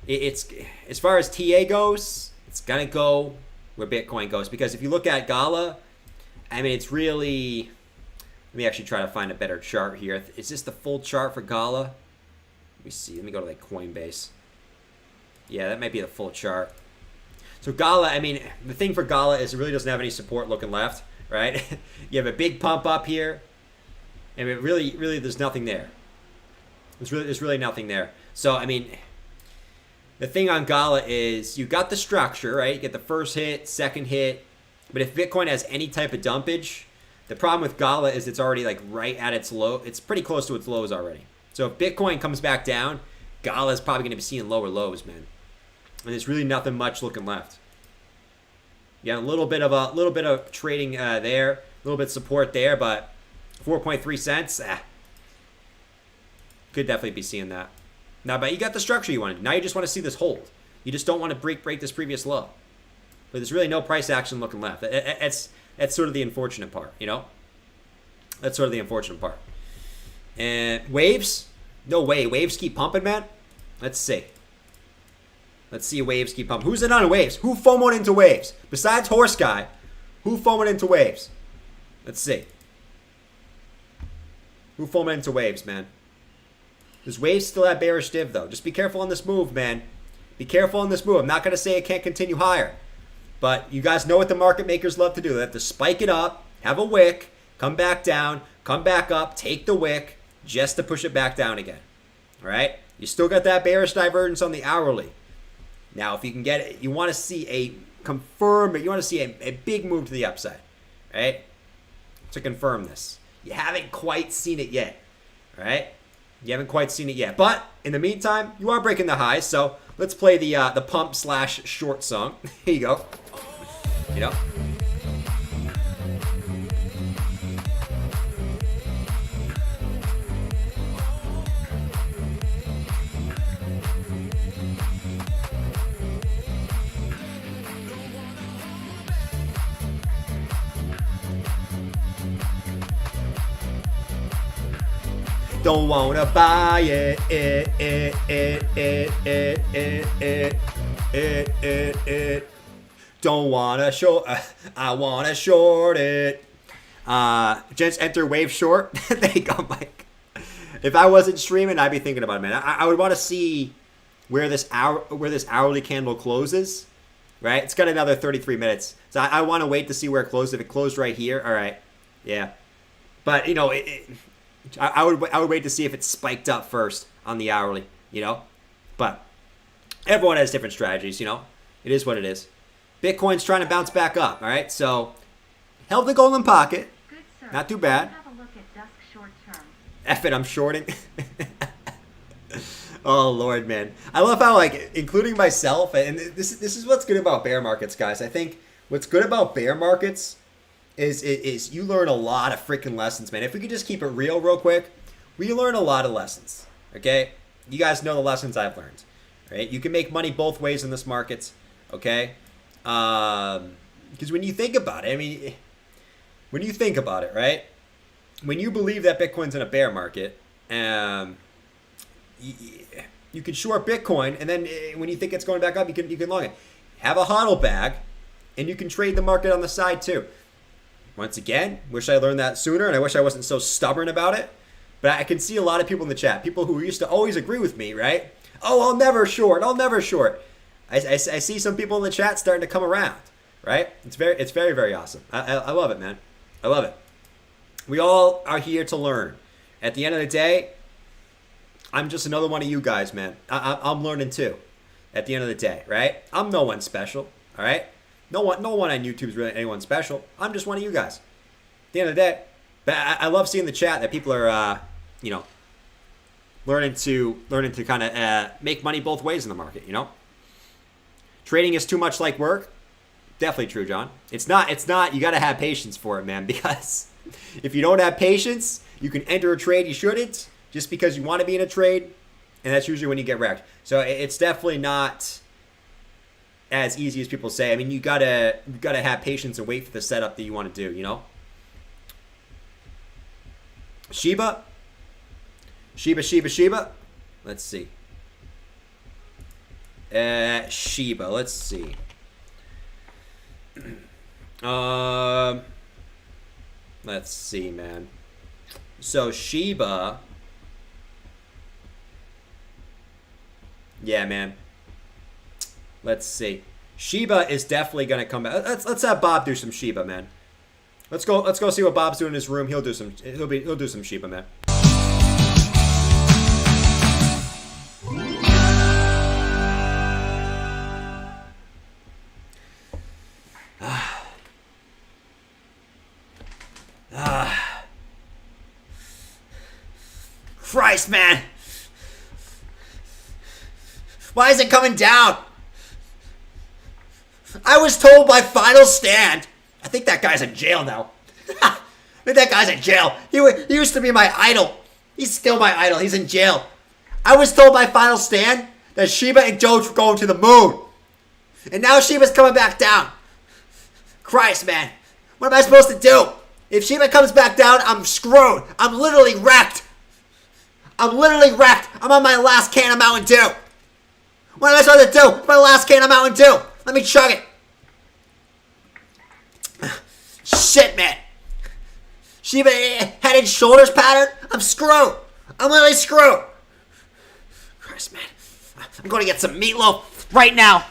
as far as TA goes, it's gonna go where Bitcoin goes, because if you look at Gala, I mean, it's really. Let me actually try to find a better chart here. Is this the full chart for Gala? Let me see. Let me go to like Coinbase. Yeah, that might be the full chart. So Gala, I mean, the thing for Gala is it really doesn't have any support looking left, right? You have a big pump up here, and it really, there's nothing there. There's really nothing there. So, I mean, the thing on Gala is you got the structure, right? You get the first hit, second hit, but if Bitcoin has any type of dumpage, the problem with Gala is it's already like right at its low. It's pretty close to its lows already. So if Bitcoin comes back down, Gala is probably going to be seeing lower lows, man. And there's really nothing much looking left. Yeah, a little bit of trading there, a little bit of support there, but 4.3 cents. Could definitely be seeing that. Now, but you got the structure you wanted. Now you just want to see this hold. You just don't want to break this previous low. But there's really no price action looking left. That's sort of the unfortunate part, you know? That's sort of the unfortunate part. And waves? No way. Waves keep pumping, man? Let's see. Let's see waves keep pumping. Who's in on waves? Who FOMO'd into waves? Besides Horse Guy, who FOMO'd into waves? Let's see. Who FOMO'd into waves, man? Does waves still have bearish div, though? Just be careful on this move, man. Be careful on this move. I'm not going to say it can't continue higher. But you guys know what the market makers love to do. They have to spike it up, have a wick, come back down, come back up, take the wick, just to push it back down again. All right? You still got that bearish divergence on the hourly. Now, if you can get it, you want to see a big move to the upside, right? To confirm this. You haven't quite seen it yet, all right? You haven't quite seen it yet. But in the meantime, you are breaking the highs, so let's play the pump/short song. Here you go. You know? Don't wanna buy it. Don't wanna short. I wanna short it. Gents, enter wave short. There you go, Mike. If I wasn't streaming, I'd be thinking about it, man. I would want to see where this hourly candle closes. Right? It's got another 33 minutes, so I want to wait to see where it closes. If it closed right here, all right, yeah. But you know, I would wait to see if it spiked up first on the hourly, you know. But everyone has different strategies, you know. It is what it is. Bitcoin's trying to bounce back up, all right. So held the golden pocket, Good sir. not too bad. Have a look at dusk short term. F it, I'm shorting. Oh Lord, man. I love how, like, including myself, and this is what's good about bear markets, guys. I think what's good about bear markets is you learn a lot of freaking lessons, man. If we could just keep it real quick, we learn a lot of lessons, okay? You guys know the lessons I've learned, right? You can make money both ways in this market, okay? Because when you think about it, I mean, when you think about it, right? When you believe that Bitcoin's in a bear market, you can short Bitcoin, and then when you think it's going back up, you can long it. Have a hodl bag, and you can trade the market on the side too. Once again, wish I learned that sooner, and I wish I wasn't so stubborn about it. But I can see a lot of people in the chat, people who used to always agree with me, right? Oh, I'll never short. I'll never short. I see some people in the chat starting to come around, right? It's very, very awesome. I love it, man. I love it. We all are here to learn. At the end of the day, I'm just another one of you guys, man. I'm learning too. At the end of the day, right? I'm no one special, all right? No one on YouTube is really anyone special. I'm just one of you guys. At the end of the day, but I love seeing the chat that people are, learning to kind of make money both ways in the market. Trading is too much like work. Definitely true, John. It's not. You got to have patience for it, man. Because if you don't have patience, you can enter a trade you shouldn't just because you want to be in a trade, and that's usually when you get wrecked. So it's definitely not as easy as people say. I mean, you gotta have patience and wait for the setup that you want to do. Shiba. Let's see. Shiba. Let's see. Let's see, man. So Shiba. Yeah, man. Let's see. Shiba is definitely gonna come back. Let's have Bob do some Shiba, man. Let's go see what Bob's doing in his room. He'll do some Shiba, man. Christ, man. Why is it coming down? I was told by Final Stand. I think that guy's in jail now. I think that guy's in jail. He used to be my idol. He's still my idol. He's in jail. I was told by Final Stand that Shiba and Doge were going to the moon. And now Shiba's coming back down. Christ, man. What am I supposed to do? If Shiba comes back down, I'm screwed. I'm literally wrecked. I'm on my last can of Mountain Dew. What am I supposed to do? It's my last can of Mountain Dew. Let me chug it. Shit, man. Shiba head and shoulders pattern. I'm screwed. I'm literally screwed. Christ, man. I'm going to get some meatloaf right now.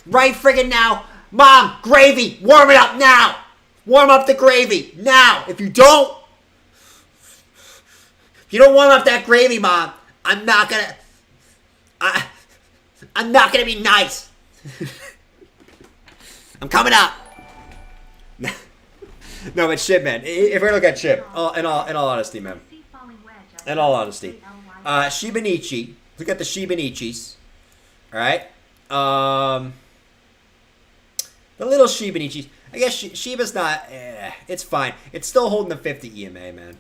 Right friggin' now. Mom, gravy. Warm it up now. Warm up the gravy now. If you don't warm up that gravy, Mom, I'm not gonna be nice. I'm coming up. No, but shit, man. If we're gonna look at shit, in all honesty, man. In all honesty, Shibanichi. Look at the Shibanichis. All right. The little Shibanichis. I guess Shiba's not. It's fine. It's still holding the 50 EMA, man.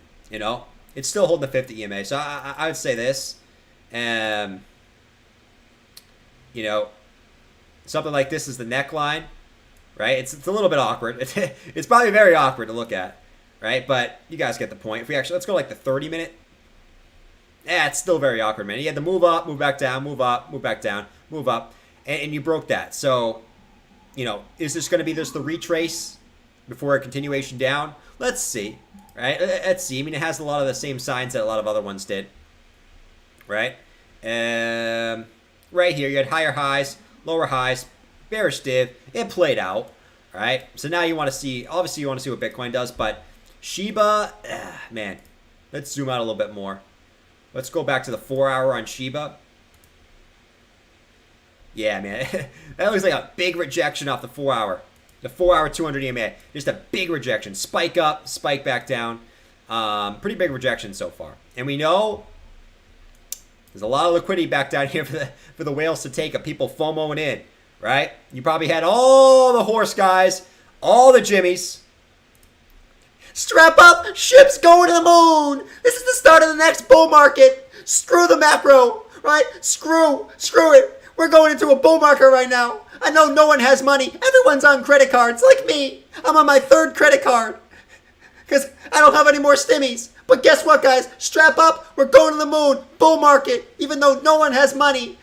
It's still holding the 50 EMA. So I would say this. Something like this is the neckline, right? It's a little bit awkward. It's probably very awkward to look at, right? But you guys get the point. If we actually, let's go like the 30 minute. Yeah, it's still very awkward, man. You had to move up, move back down, move up, move back down, move up, and you broke that. So, is this going to be just the retrace before a continuation down? Let's see, right? Let's see. I mean, it has a lot of the same signs that a lot of other ones did, right? Right here, you had higher highs, lower highs, bearish div. It played out, right? So now you want to see, obviously you want to see what Bitcoin does, but Shiba, man, let's zoom out a little bit more. Let's go back to the 4 hour on Shiba. Yeah, man, that looks like a big rejection off the 4 hour. The 4 hour 200 EMA, just a big rejection. Spike up, spike back down. Pretty big rejection so far. And we know there's a lot of liquidity back down here for the whales to take of people FOMOing in, right? You probably had all the horse guys, all the jimmies. Strap up, ships going to the moon. This is the start of the next bull market. Screw the macro, right? Screw it. We're going into a bull market right now. I know no one has money. Everyone's on credit cards like me. I'm on my 3rd credit card because I don't have any more stimmies. But guess what, guys? Strap up. We're going to the moon. Bull market. Even though no one has money.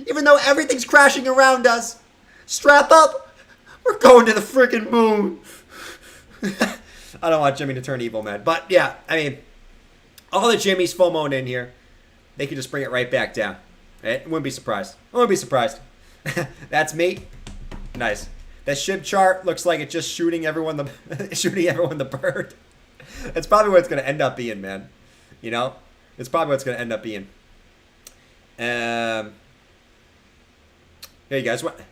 Even though everything's crashing around us. Strap up. We're going to the freaking moon. I don't want Jimmy to turn evil, man. But yeah, I mean, all the Jimmys FOMOing in here, they could just bring it right back down. Right? Wouldn't be surprised. I wouldn't be surprised. That's me. Nice. That SHIB chart looks like it's just shooting everyone the bird. That's probably what it's going to end up being, man. You know? It's probably what it's going to end up being. Here you guys. Let's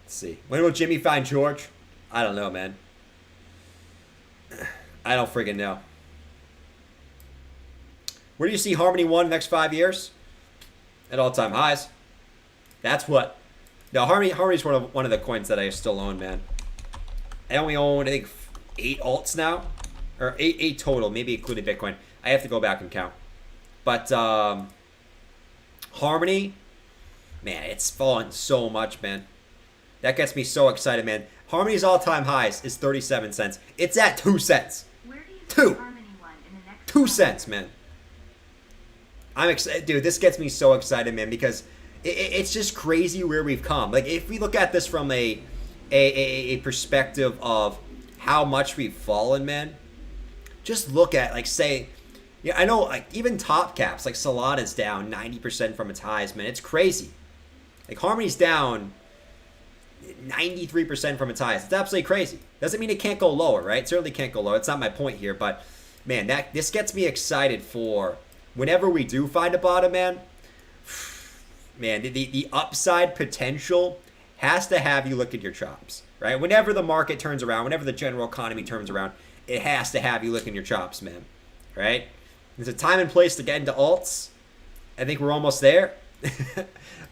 see. When will Jimmy find George? I don't know, man. I don't friggin' know. Where do you see Harmony 1 next 5 years? At all-time highs. That's what. No, Harmony's one of the coins that I still own, man. I only own, I think, 8 alts now. Or 8 total, maybe including Bitcoin. I have to go back and count. But Harmony, man, it's fallen so much, man. That gets me so excited, man. Harmony's all-time highs is 37 cents. It's at 2 cents. Where do you see 2. Harmony One in the next 2 5 cents, years? man. I'm excited, dude. This gets me so excited, man, because it's just crazy where we've come. Like, if we look at this from a perspective of how much we've fallen, man, just look at, like, say, yeah, I know, like, even top caps, like Solana's down 90% from its highs, man. It's crazy. Like, Harmony's down 93% from its highs. It's absolutely crazy. Doesn't mean it can't go lower, right? It certainly can't go lower. It's not my point here, but man, this gets me excited for whenever we do find a bottom, man. Man, the upside potential has to have you look at your chops, right? Whenever the market turns around, whenever the general economy turns around, it has to have you look in your chops, man, right? There's a time and place to get into alts. I think we're almost there.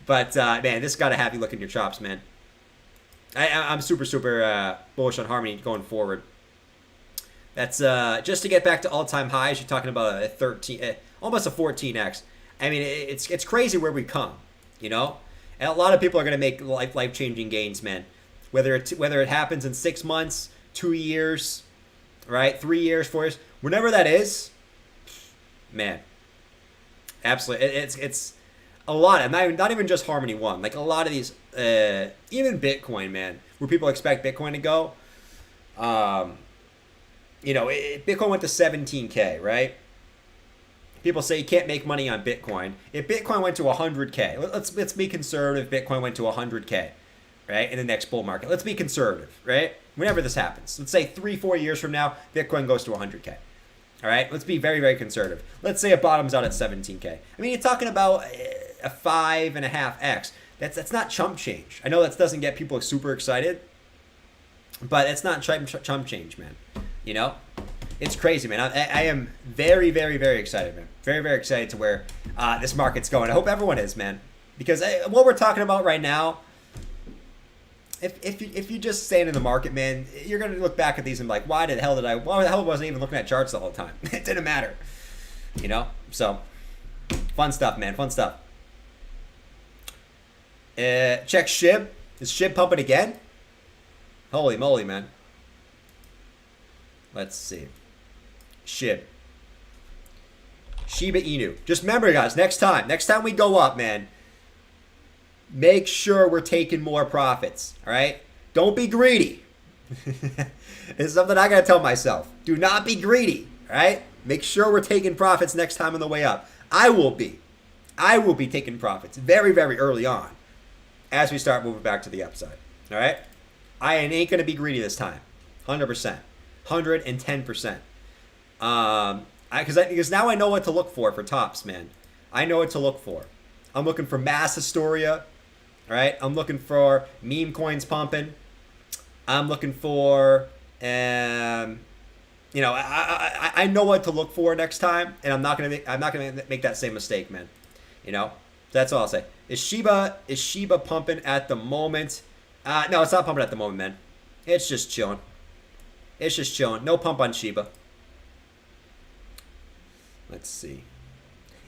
But, man, this got to have you look in your chops, man. I'm super bullish on Harmony going forward. That's just to get back to all-time highs. You're talking about a 13, almost a 14x. I mean, it's crazy where we come, you know. And a lot of people are going to make life-changing gains, man. Whether it happens in 6 months, 2 years, right, 3 years, 4 years, whenever that is, man. Absolutely, it's a lot. And not even just Harmony 1. Like a lot of these, even Bitcoin, man, where people expect Bitcoin to go. You know, Bitcoin went to 17K, right? People say you can't make money on Bitcoin. If Bitcoin went to 100K, let's be conservative. Bitcoin went to 100K, right? In the next bull market, let's be conservative, right? Whenever this happens, let's say 3-4 years from now, Bitcoin goes to 100K. All right, let's be very, very conservative. Let's say it bottoms out at 17K. I mean, you're talking about a 5.5x. That's not chump change. I know that doesn't get people super excited, but it's not chump change, man. You know, it's crazy, man. I am very, very, very excited, man. Very, very excited to where this market's going. I hope everyone is, man, because what we're talking about right now, if you just stand in the market, man, you're gonna look back at these and be like, why the hell wasn't I even looking at charts the whole time? It didn't matter, you know. So fun stuff, man. Fun stuff. Check SHIB. Is SHIB pumping again? Holy moly, man. Let's see. SHIB. Shiba Inu. Just remember, guys, next time we go up, man, make sure we're taking more profits, all right? Don't be greedy. It's something I got to tell myself. Do not be greedy, all right? Make sure we're taking profits next time on the way up. I will be taking profits very, very early on as we start moving back to the upside, all right? I ain't going to be greedy this time. 100%. 110%. Because now I know what to look for tops, man. I know what to look for. I'm looking for mass hysteria, right? I'm looking for meme coins pumping. I'm looking for, you know, I know what to look for next time, and I'm not gonna make that same mistake, man. You know, that's all I'll say. Is Shiba pumping at the moment? No, it's not pumping at the moment, man. It's just chilling. It's just chilling. No pump on Shiba. Let's see.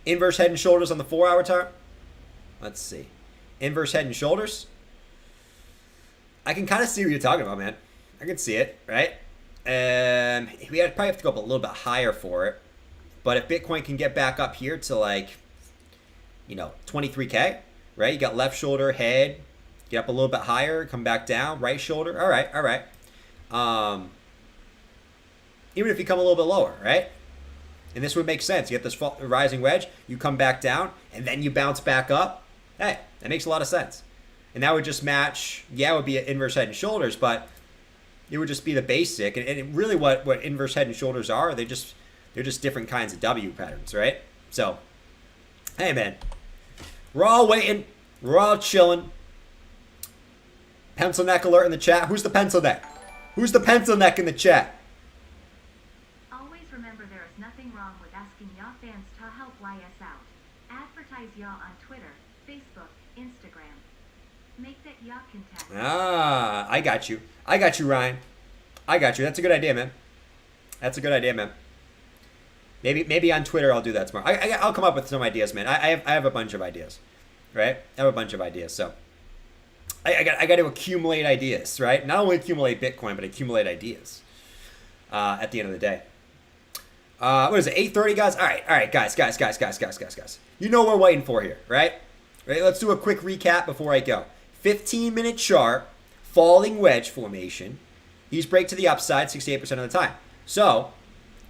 Inverse head and shoulders on the 4-hour chart. Let's see. Inverse head and shoulders. I can kind of see what you're talking about, man. I can see it, right? We probably have to go up a little bit higher for it. But if Bitcoin can get back up here to like, 23K, right? You got left shoulder, head, get up a little bit higher, come back down, right shoulder. All right. Even if you come a little bit lower, right? And this would make sense. You get this rising wedge, you come back down, and then you bounce back up. Hey, that makes a lot of sense. And that would just match, it would be an inverse head and shoulders, but it would just be the basic. And really what inverse head and shoulders are, they're just different kinds of W patterns, right? So, hey, man. We're all waiting. We're all chilling. Pencil neck alert in the chat. Who's the pencil neck? Who's the pencil neck in the chat? Always remember there is nothing wrong with asking y'all fans to help YS out. Advertise y'all on Twitter, Facebook, Instagram. Make that y'all contact. Ah, I got you. I got you, Ryan. I got you. That's a good idea, man. That's a good idea, man. Maybe on Twitter I'll do that tomorrow. I'll come up with some ideas, man. I have a bunch of ideas, right? I have a bunch of ideas. So I got to accumulate ideas, right? Not only accumulate Bitcoin, but accumulate ideas at the end of the day. What is it, 8:30, guys? All right, guys. You know what we're waiting for here, right? Let's do a quick recap before I go. 15-minute chart, falling wedge formation. These break to the upside 68% of the time. So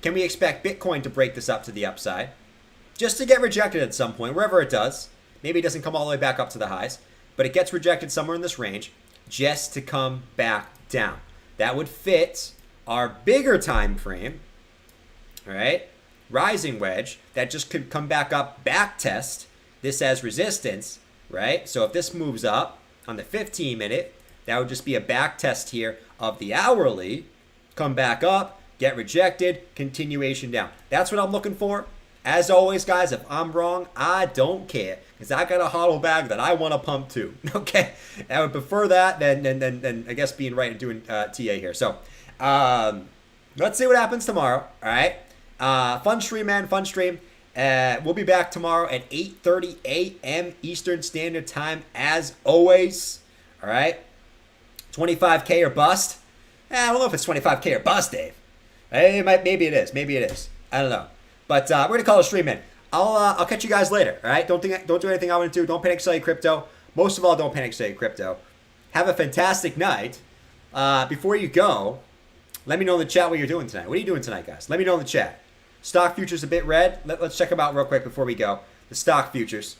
can we expect Bitcoin to break this up to the upside? Just to get rejected at some point, wherever it does. Maybe it doesn't come all the way back up to the highs, but it gets rejected somewhere in this range just to come back down. That would fit our bigger time frame, all right? Rising wedge, that just could come back up, back test this as resistance, right? So if this moves up on the 15-minute, that would just be a back test here of the hourly, come back up, get rejected, continuation down. That's what I'm looking for. As always, guys, if I'm wrong, I don't care, because I got a hollow bag that I want to pump too. Okay, I would prefer that than I guess being right and doing TA here. So let's see what happens tomorrow. All right, fun stream, man, fun stream. We'll be back tomorrow at 8:30 a.m. Eastern Standard Time, as always. All right, 25K or bust. I don't know if it's 25K or bust, Dave. Maybe it is. I don't know. But we're gonna call it a stream, man. I'll catch you guys later. All right. Don't do anything I want to do. Don't panic sell your crypto. Most of all, don't panic sell your crypto. Have a fantastic night. Before you go, let me know in the chat what you're doing tonight. What are you doing tonight, guys? Let me know in the chat. Stock futures a bit red. Let's check them out real quick before we go. The stock futures.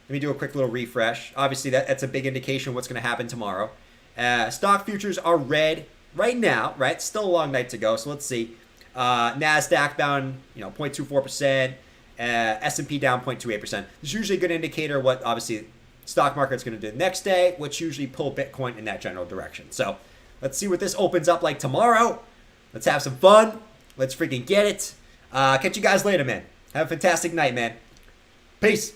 Let me do a quick little refresh. Obviously, that's a big indication of what's going to happen tomorrow. Stock futures are red right now, right? Still a long night to go, so let's see. NASDAQ down, 0.24%. S&P down 0.28%. It's usually a good indicator of what, obviously, stock market's going to do the next day, which usually pull Bitcoin in that general direction. So let's see what this opens up like tomorrow. Let's have some fun. Let's freaking get it. Catch you guys later, man. Have a fantastic night, man. Peace.